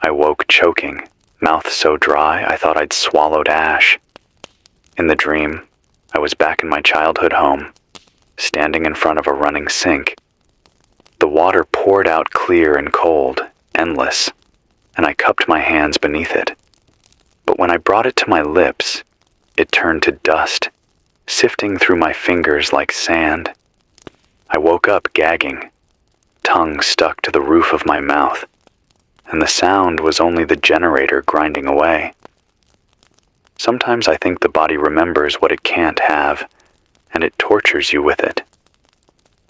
I woke choking, mouth so dry I thought I'd swallowed ash. In the dream, I was back in my childhood home, standing in front of a running sink. The water poured out clear and cold, endless, and I cupped my hands beneath it. But when I brought it to my lips, it turned to dust, sifting through my fingers like sand. I woke up gagging, tongue stuck to the roof of my mouth, and the sound was only the generator grinding away. Sometimes I think the body remembers what it can't have, and it tortures you with it.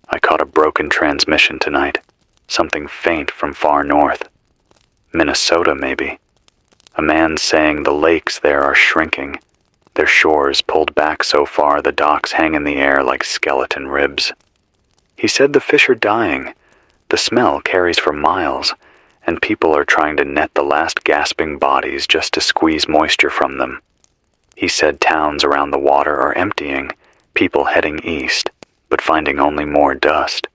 I caught a broken transmission tonight, something faint from far north. Minnesota, maybe. A man saying the lakes there are shrinking, their shores pulled back so far the docks hang in the air like skeleton ribs. He said the fish are dying, the smell carries for miles, and people are trying to net the last gasping bodies just to squeeze moisture from them. He said towns around the water are emptying, people heading east, but finding only more dust,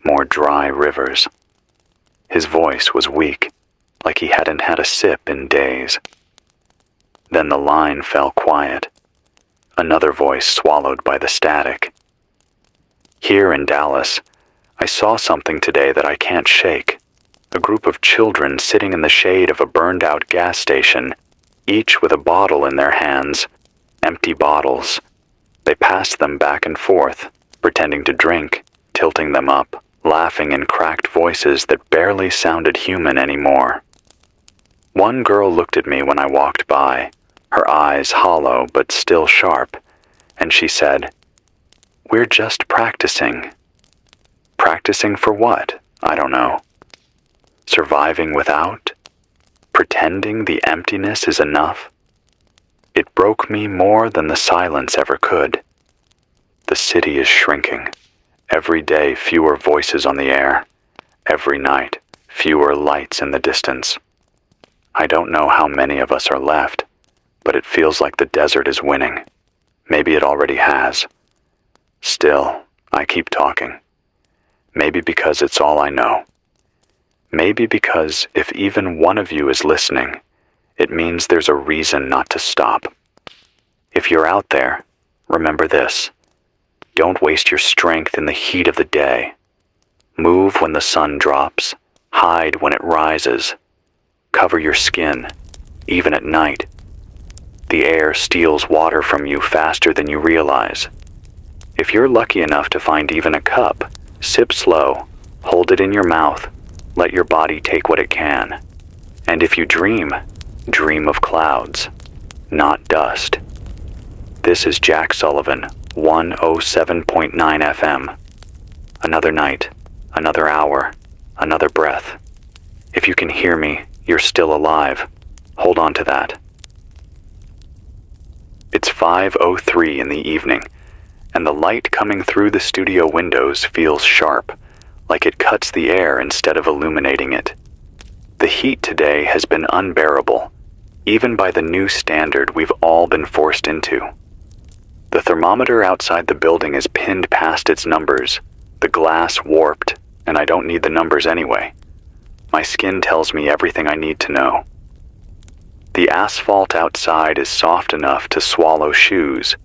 more dry rivers. His voice was weak, like he hadn't had a sip in days. Then the line fell quiet, another voice swallowed by the static. Here in Dallas, I saw something today that I can't shake. A group of children sitting in the shade of a burned-out gas station, each with a bottle in their hands, empty bottles. They passed them back and forth, pretending to drink, tilting them up, laughing in cracked voices that barely sounded human anymore. One girl looked at me when I walked by, her eyes hollow but still sharp, and she said, "We're just practicing." Practicing for what? I don't know. Surviving without? Pretending the emptiness is enough? It broke me more than the silence ever could. The city is shrinking. Every day fewer voices on the air. Every night fewer lights in the distance. I don't know how many of us are left, but it feels like the desert is winning. Maybe it already has. Still, I keep talking. Maybe because it's all I know. Maybe because if even one of you is listening, it means there's a reason not to stop. If you're out there, remember this. Don't waste your strength in the heat of the day. Move when the sun drops. Hide when it rises. Cover your skin, even at night. The air steals water from you faster than you realize. If you're lucky enough to find even a cup, sip slow, hold it in your mouth, let your body take what it can. And if you dream, dream of clouds, not dust. This is Jack Sullivan, 107.9 FM. Another night, another hour, another breath. If you can hear me, you're still alive. Hold on to that. It's 5:03 in the evening, and the light coming through the studio windows feels sharp, like it cuts the air instead of illuminating it. The heat today has been unbearable, even by the new standard we've all been forced into. The thermometer outside the building is pinned past its numbers, the glass warped, and I don't need the numbers anyway. My skin tells me everything I need to know. The asphalt outside is soft enough to swallow shoes,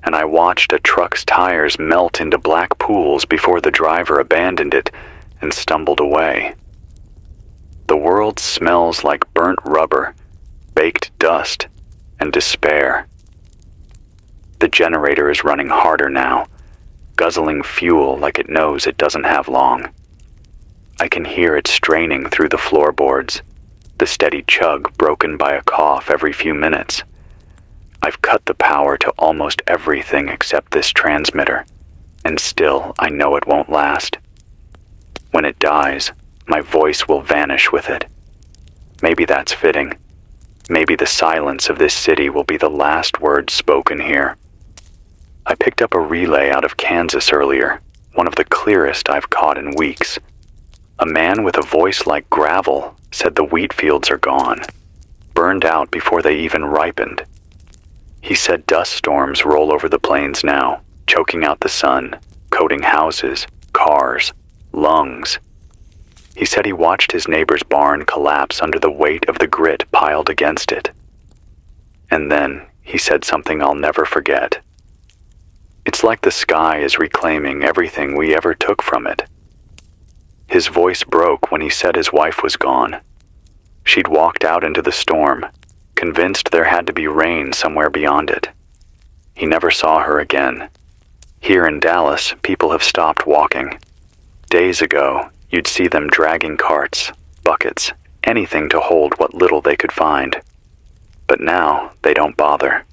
and I watched a truck's tires melt into black pools before the driver abandoned it and stumbled away. The world smells like burnt rubber, baked dust, and despair. The generator is running harder now, guzzling fuel like it knows it doesn't have long. I can hear it straining through the floorboards, the steady chug broken by a cough every few minutes. I've cut the power to almost everything except this transmitter, and still I know it won't last. When it dies, my voice will vanish with it. Maybe that's fitting. Maybe the silence of this city will be the last word spoken here. I picked up a relay out of Kansas earlier, one of the clearest I've caught in weeks. A man with a voice like gravel said the wheat fields are gone, burned out before they even ripened. He said dust storms roll over the plains now, choking out the sun, coating houses, cars, lungs. He said he watched his neighbor's barn collapse under the weight of the grit piled against it. And then he said something I'll never forget. It's like the sky is reclaiming everything we ever took from it. His voice broke when he said his wife was gone. She'd walked out into the storm, convinced there had to be rain somewhere beyond it. He never saw her again. Here in Dallas, people have stopped walking. Days ago, you'd see them dragging carts, buckets, anything to hold what little they could find. But now, they don't bother.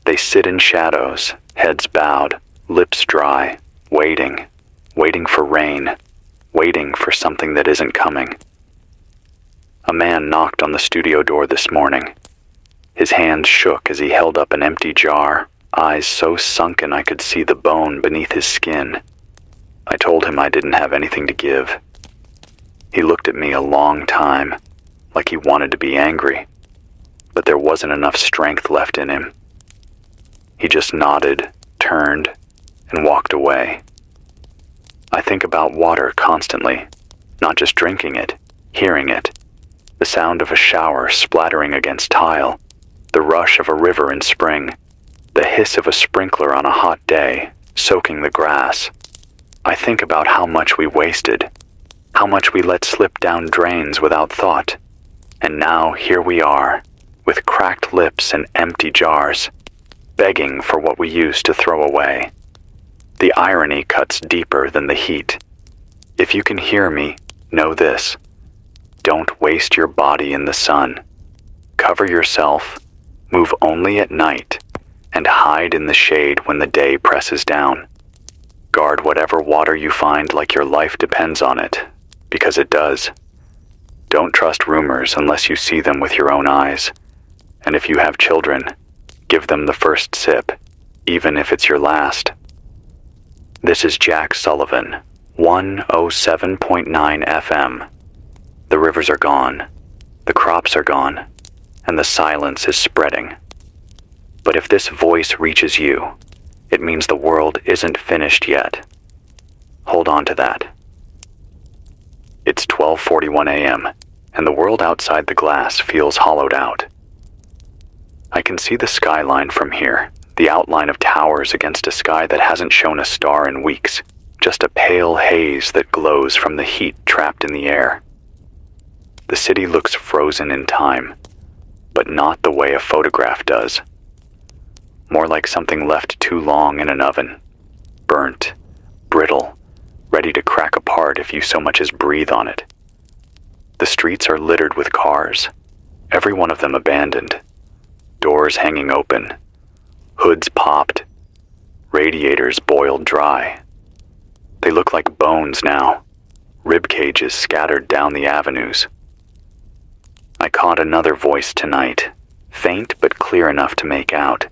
They sit in shadows, heads bowed, lips dry, waiting for rain, waiting for something that isn't coming. A man knocked on the studio door this morning. His hand shook as he held up an empty jar, eyes so sunken I could see the bone beneath his skin. I told him I didn't have anything to give. He looked at me a long time, like he wanted to be angry, but there wasn't enough strength left in him. He just nodded, turned, and walked away. I think about water constantly, not just drinking it, hearing it. The sound of a shower splattering against tile, the rush of a river in spring, the hiss of a sprinkler on a hot day, soaking the grass. I think about how much we wasted, how much we let slip down drains without thought. And now here we are, with cracked lips and empty jars, begging for what we used to throw away. The irony cuts deeper than the heat. If you can hear me, know this. Don't waste your body in the sun. Cover yourself, move only at night, and hide in the shade when the day presses down. Guard whatever water you find like your life depends on it, because it does. Don't trust rumors unless you see them with your own eyes. And if you have children, give them the first sip, even if it's your last. This is Jack Sullivan, 107.9 FM. The rivers are gone, the crops are gone, and the silence is spreading. But if this voice reaches you, it means the world isn't finished yet. Hold on to that. It's 12:41 a.m., and the world outside the glass feels hollowed out. I can see the skyline from here, the outline of towers against a sky that hasn't shown a star in weeks, just a pale haze that glows from the heat trapped in the air. The city looks frozen in time, but not the way a photograph does. More like something left too long in an oven, burnt, brittle, ready to crack apart if you so much as breathe on it. The streets are littered with cars, every one of them abandoned, doors hanging open, hoods popped, radiators boiled dry. They look like bones now, rib cages scattered down the avenues. I caught another voice tonight, faint but clear enough to make out.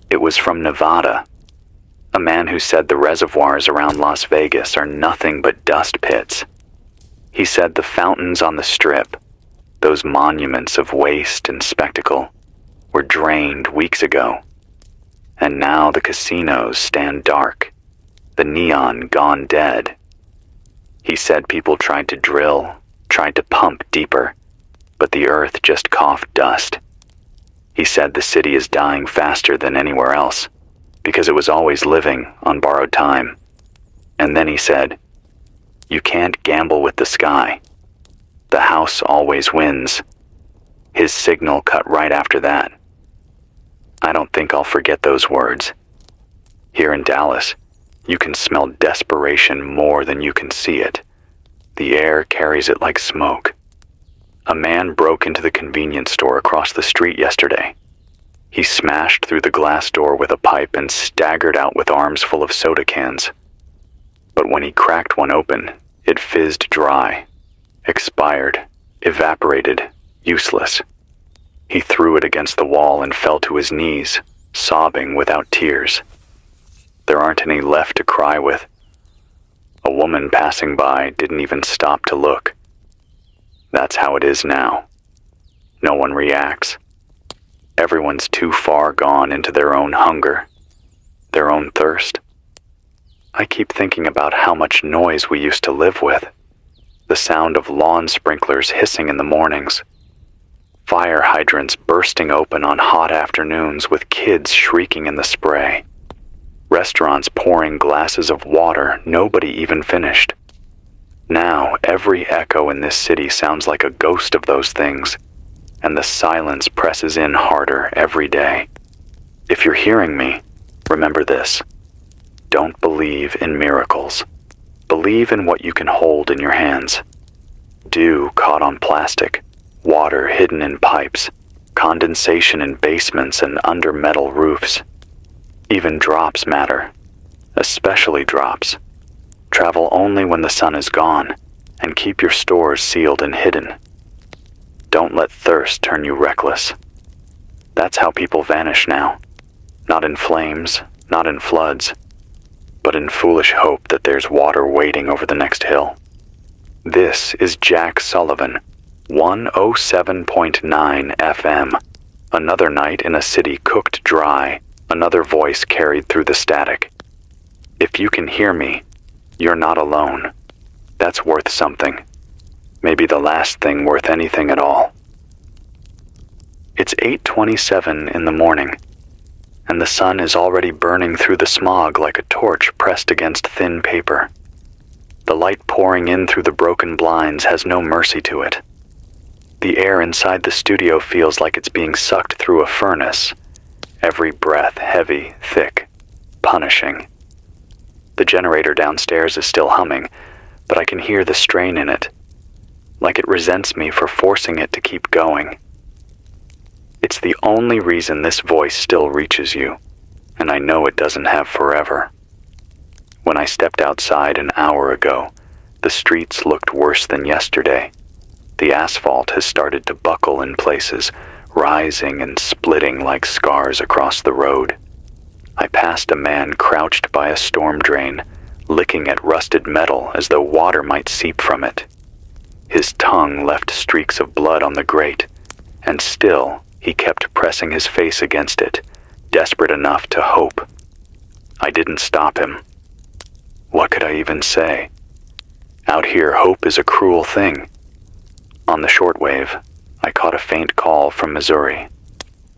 It was from Nevada, a man who said the reservoirs around Las Vegas are nothing but dust pits. He said the fountains on the Strip, those monuments of waste and spectacle, were drained weeks ago. And now the casinos stand dark, the neon gone dead. He said people tried to drill, tried to pump deeper, but the earth just coughed dust. He said the city is dying faster than anywhere else, because it was always living on borrowed time. And then he said, "You can't gamble with the sky. The house always wins." His signal cut right after that. I don't think I'll forget those words. Here in Dallas, you can smell desperation more than you can see it. The air carries it like smoke. A man broke into the convenience store across the street yesterday. He smashed through the glass door with a pipe and staggered out with arms full of soda cans. But when he cracked one open, it fizzed dry, expired, evaporated, useless. He threw it against the wall and fell to his knees, sobbing without tears. There aren't any left to cry with. A woman passing by didn't even stop to look. That's how it is now. No one reacts. Everyone's too far gone into their own hunger, their own thirst. I keep thinking about how much noise we used to live with. The sound of lawn sprinklers hissing in the mornings. Fire hydrants bursting open on hot afternoons with kids shrieking in the spray. Restaurants pouring glasses of water nobody even finished. Now every echo in this city sounds like a ghost of those things, and the silence presses in harder every day. If you're hearing me, remember this. Don't believe in miracles. Believe in what you can hold in your hands. Dew caught on plastic, water hidden in pipes, condensation in basements and under metal roofs. Even drops matter, especially drops. Travel only when the sun is gone, and keep your stores sealed and hidden. Don't let thirst turn you reckless. That's how people vanish now. Not in flames, not in floods, but in foolish hope that there's water waiting over the next hill. This is Jack Sullivan, 107.9 FM. Another night in a city cooked dry, another voice carried through the static. If you can hear me, you're not alone. That's worth something. Maybe the last thing worth anything at all. It's 8:27 in the morning, and the sun is already burning through the smog like a torch pressed against thin paper. The light pouring in through the broken blinds has no mercy to it. The air inside the studio feels like it's being sucked through a furnace, every breath heavy, thick, punishing. The generator downstairs is still humming, but I can hear the strain in it, like it resents me for forcing it to keep going. It's the only reason this voice still reaches you, and I know it doesn't have forever. When I stepped outside an hour ago, the streets looked worse than yesterday. The asphalt has started to buckle in places, rising and splitting like scars across the road. I passed a man crouched by a storm drain, licking at rusted metal as though water might seep from it. His tongue left streaks of blood on the grate, and still he kept pressing his face against it, desperate enough to hope. I didn't stop him. What could I even say? Out here, hope is a cruel thing. On the shortwave, I caught a faint call from Missouri.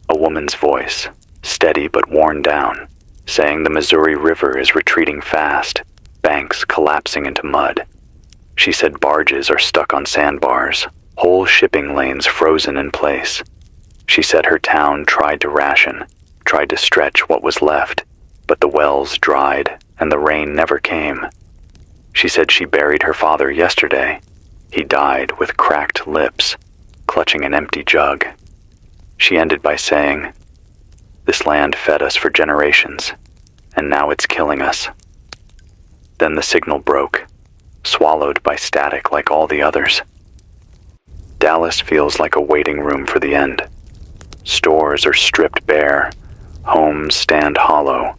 A woman's voice, steady but worn down, saying the Missouri River is retreating fast, banks collapsing into mud. She said barges are stuck on sandbars, whole shipping lanes frozen in place. She said her town tried to ration, tried to stretch what was left, but the wells dried and the rain never came. She said she buried her father yesterday. He died with cracked lips, clutching an empty jug. She ended by saying, "This land fed us for generations, and now it's killing us." Then the signal broke, swallowed by static like all the others. Dallas feels like a waiting room for the end. Stores are stripped bare, homes stand hollow,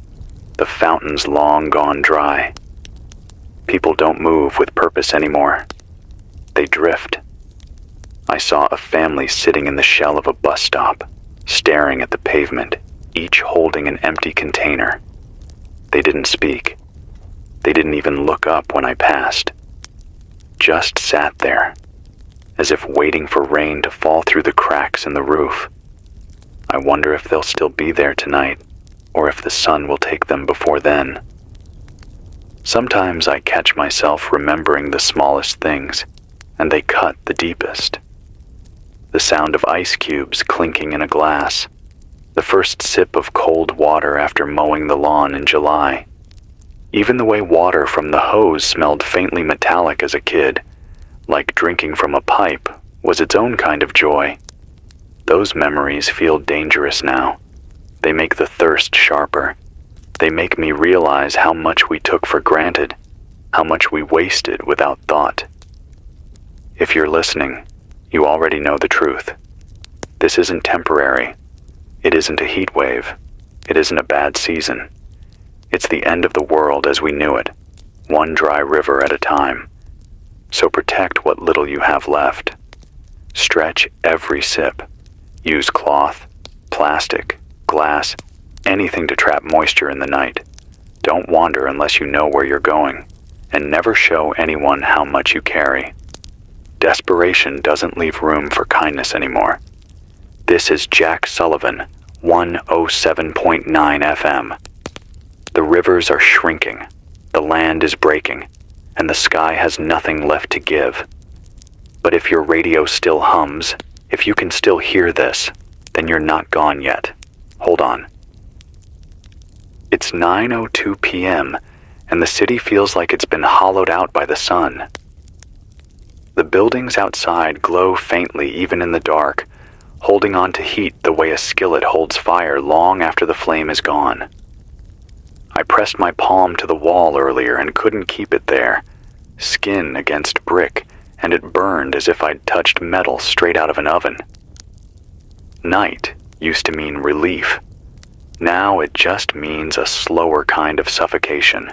the fountains long gone dry. People don't move with purpose anymore. They drift. I saw a family sitting in the shell of a bus stop, staring at the pavement, each holding an empty container. They didn't speak. They didn't even look up when I passed. Just sat there, as if waiting for rain to fall through the cracks in the roof. I wonder if they'll still be there tonight, or if the sun will take them before then. Sometimes I catch myself remembering the smallest things, and they cut the deepest. The sound of ice cubes clinking in a glass, the first sip of cold water after mowing the lawn in July. Even the way water from the hose smelled faintly metallic as a kid, like drinking from a pipe, was its own kind of joy. Those memories feel dangerous now. They make the thirst sharper. They make me realize how much we took for granted, how much we wasted without thought. If you're listening, you already know the truth. This isn't temporary. It isn't a heat wave. It isn't a bad season. It's the end of the world as we knew it, one dry river at a time. So protect what little you have left. Stretch every sip. Use cloth, plastic, glass, anything to trap moisture in the night. Don't wander unless you know where you're going, and never show anyone how much you carry. Desperation doesn't leave room for kindness anymore. This is Jack Sullivan, 107.9 FM. The rivers are shrinking, the land is breaking, and the sky has nothing left to give. But if your radio still hums, if you can still hear this, then you're not gone yet. Hold on. It's 9:02 p.m., and the city feels like it's been hollowed out by the sun. The buildings outside glow faintly even in the dark, holding on to heat the way a skillet holds fire long after the flame is gone. I pressed my palm to the wall earlier and couldn't keep it there, skin against brick, and it burned as if I'd touched metal straight out of an oven. Night used to mean relief. Now it just means a slower kind of suffocation.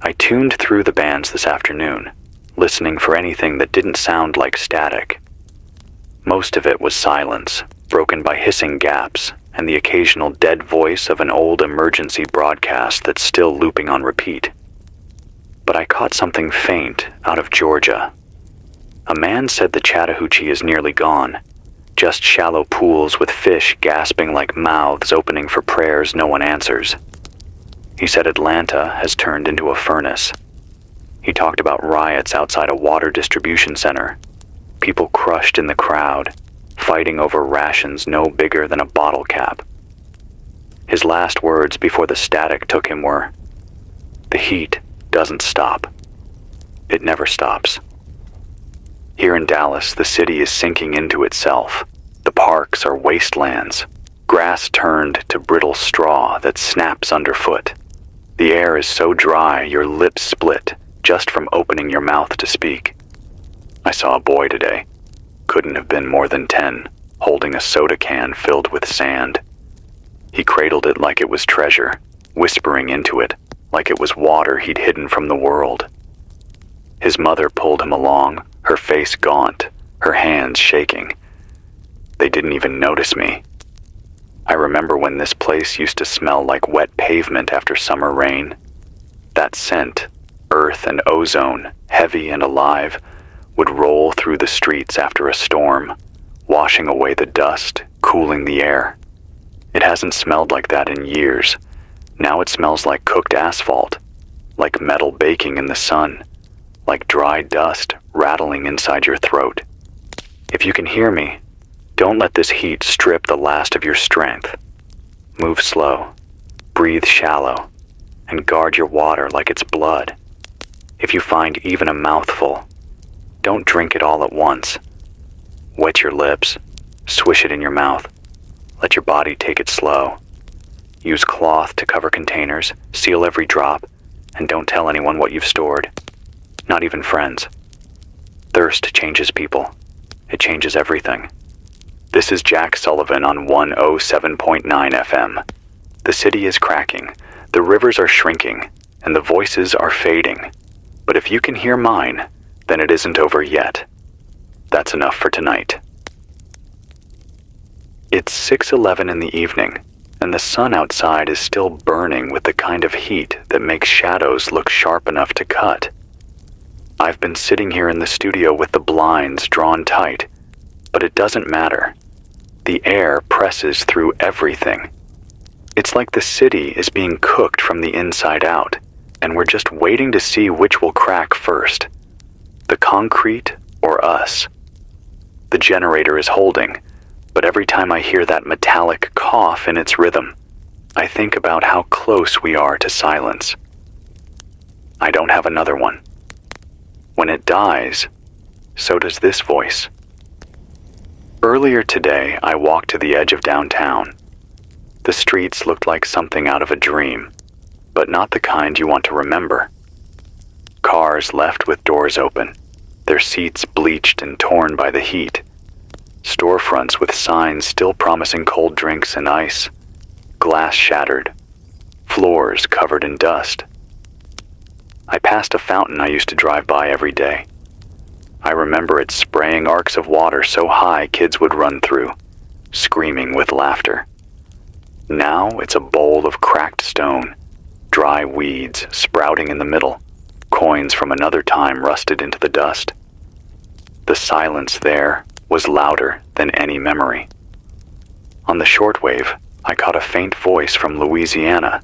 I tuned through the bands this afternoon, listening for anything that didn't sound like static. Most of it was silence, broken by hissing gaps and the occasional dead voice of an old emergency broadcast that's still looping on repeat. But I caught something faint out of Georgia. A man said the Chattahoochee is nearly gone, just shallow pools with fish gasping like mouths opening for prayers no one answers. He said Atlanta has turned into a furnace. He talked about riots outside a water distribution center, people crushed in the crowd, fighting over rations no bigger than a bottle cap. His last words before the static took him were, "The heat doesn't stop. It never stops." Here in Dallas, the city is sinking into itself. The parks are wastelands, grass turned to brittle straw that snaps underfoot. The air is so dry your lips split just from opening your mouth to speak. I saw a boy today, couldn't have been more than 10, holding a soda can filled with sand. He cradled it like it was treasure, whispering into it like it was water he'd hidden from the world. His mother pulled him along, her face gaunt, her hands shaking. They didn't even notice me. I remember when this place used to smell like wet pavement after summer rain. That scent, earth and ozone, heavy and alive, would roll through the streets after a storm, washing away the dust, cooling the air. It hasn't smelled like that in years. Now it smells like cooked asphalt, like metal baking in the sun, like dry dust rattling inside your throat. If you can hear me, don't let this heat strip the last of your strength. Move slow, breathe shallow, and guard your water like it's blood. If you find even a mouthful, don't drink it all at once. Wet your lips, swish it in your mouth. Let your body take it slow. Use cloth to cover containers, seal every drop, and don't tell anyone what you've stored. Not even friends. Thirst changes people. It changes everything. This is Jack Sullivan on 107.9 FM. The city is cracking, the rivers are shrinking, and the voices are fading. But if you can hear mine, then it isn't over yet. That's enough for tonight. It's 6:11 in the evening, and the sun outside is still burning with the kind of heat that makes shadows look sharp enough to cut. I've been sitting here in the studio with the blinds drawn tight, but it doesn't matter. The air presses through everything. It's like the city is being cooked from the inside out, and we're just waiting to see which will crack first, the concrete or us. The generator is holding, but every time I hear that metallic cough in its rhythm, I think about how close we are to silence. I don't have another one. When it dies, so does this voice. Earlier today, I walked to the edge of downtown. The streets looked like something out of a dream, but not the kind you want to remember. Cars left with doors open, their seats bleached and torn by the heat. storefronts with signs still promising cold drinks and ice, glass shattered, floors covered in dust. I passed a fountain I used to drive by every day. I remember it spraying arcs of water so high kids would run through, screaming with laughter. Now it's a bowl of cracked stone, dry weeds sprouting in the middle, coins from another time rusted into the dust. The silence there was louder than any memory. On the shortwave, I caught a faint voice from Louisiana,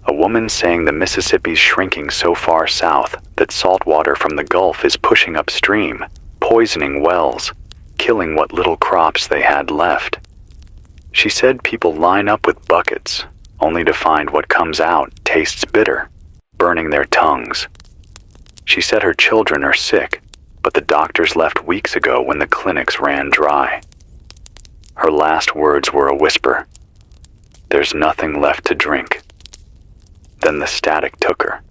a woman saying the Mississippi's shrinking so far south that salt water from the Gulf is pushing upstream, poisoning wells, killing what little crops they had left. She said people line up with buckets, only to find what comes out tastes bitter, burning their tongues. She said her children are sick, but the doctors left weeks ago when the clinics ran dry. Her last words were a whisper, "There's nothing left to drink." Then the static took her.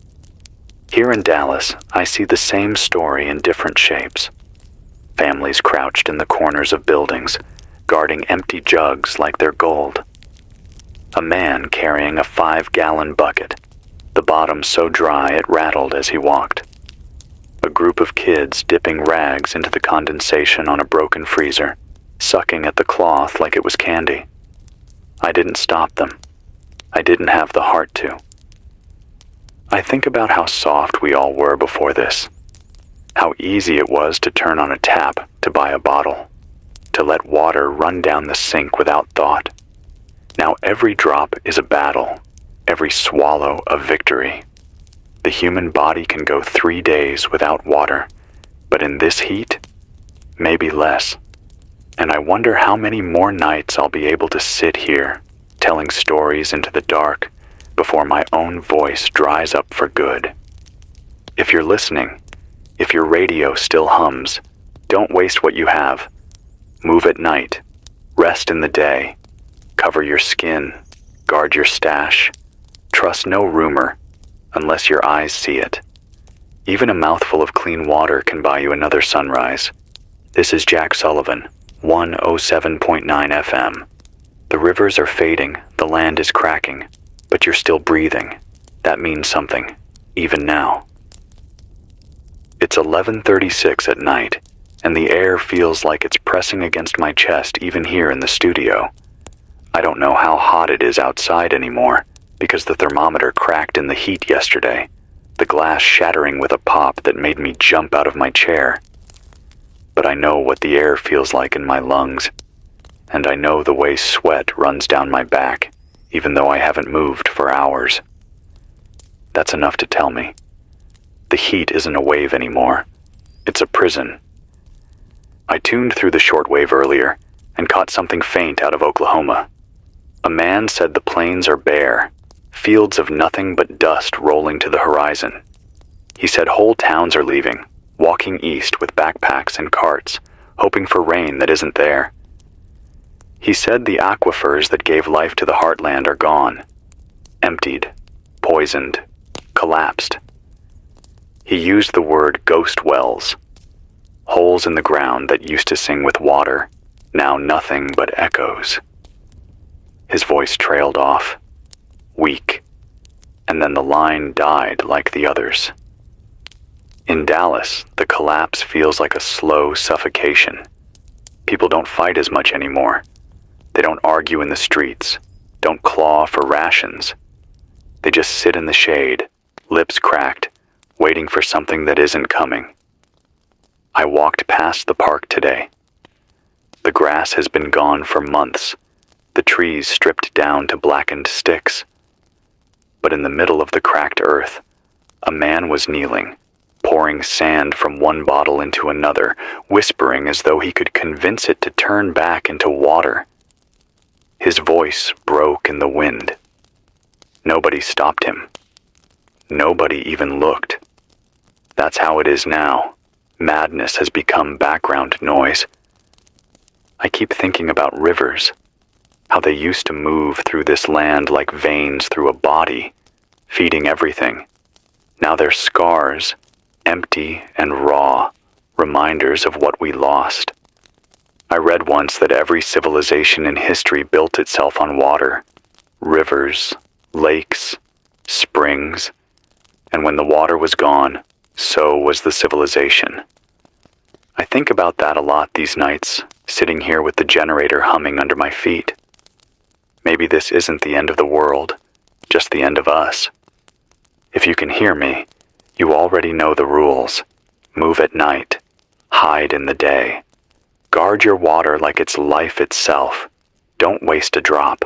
Here in Dallas, I see the same story in different shapes. Families crouched in the corners of buildings, guarding empty jugs like they're gold. A man carrying a 5-gallon bucket, the bottom so dry it rattled as he walked. A group of kids dipping rags into the condensation on a broken freezer, sucking at the cloth like it was candy. I didn't stop them. I didn't have the heart to. I think about how soft we all were before this, how easy it was to turn on a tap to buy a bottle, to let water run down the sink without thought. Now every drop is a battle, every swallow a victory. The human body can go 3 days without water, but in this heat, maybe less. And I wonder how many more nights I'll be able to sit here, telling stories into the dark, before my own voice dries up for good. If you're listening, if your radio still hums, don't waste what you have. Move at night, rest in the day, cover your skin, guard your stash, trust no rumor, unless your eyes see it. Even a mouthful of clean water can buy you another sunrise. This is Jack Sullivan, 107.9 FM. The rivers are fading, the land is cracking, but you're still breathing. That means something, even now. It's 11:36 at night, and the air feels like it's pressing against my chest even here in the studio. I don't know how hot it is outside anymore, because the thermometer cracked in the heat yesterday, the glass shattering with a pop that made me jump out of my chair. But I know what the air feels like in my lungs, and I know the way sweat runs down my back, even though I haven't moved for hours. That's enough to tell me. The heat isn't a wave anymore. It's a prison. I tuned through the shortwave earlier and caught something faint out of Oklahoma. A man said the plains are bare, fields of nothing but dust rolling to the horizon. He said whole towns are leaving, walking east with backpacks and carts, hoping for rain that isn't there. He said the aquifers that gave life to the heartland are gone, emptied, poisoned, collapsed. He used the word ghost wells, holes in the ground that used to sing with water, now nothing but echoes. His voice trailed off, weak, and then the line died like the others. In Dallas, the collapse feels like a slow suffocation. People don't fight as much anymore. They don't argue in the streets, don't claw for rations. They just sit in the shade, lips cracked, waiting for something that isn't coming. I walked past the park today. The grass has been gone for months, the trees stripped down to blackened sticks. But in the middle of the cracked earth, a man was kneeling, pouring sand from one bottle into another, whispering as though he could convince it to turn back into water. His voice broke in the wind. Nobody stopped him. Nobody even looked. That's how it is now. Madness has become background noise. I keep thinking about rivers, how they used to move through this land like veins through a body, feeding everything. Now they're scars, empty and raw, reminders of what we lost. I read once that every civilization in history built itself on water, rivers, lakes, springs, and when the water was gone, so was the civilization. I think about that a lot these nights, sitting here with the generator humming under my feet. Maybe this isn't the end of the world, just the end of us. If you can hear me, you already know the rules. Move at night, hide in the day. Guard your water like it's life itself. Don't waste a drop.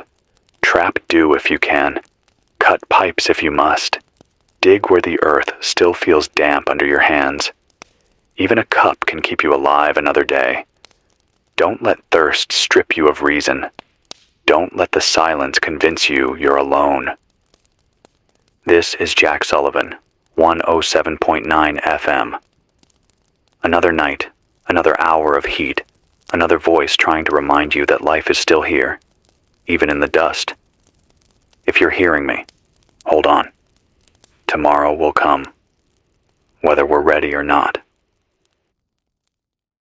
Trap dew if you can. Cut pipes if you must. Dig where the earth still feels damp under your hands. Even a cup can keep you alive another day. Don't let thirst strip you of reason. Don't let the silence convince you you're alone. This is Jack Sullivan, 107.9 FM. Another night, another hour of heat, another voice trying to remind you that life is still here, even in the dust. If you're hearing me, hold on. Tomorrow will come, whether we're ready or not.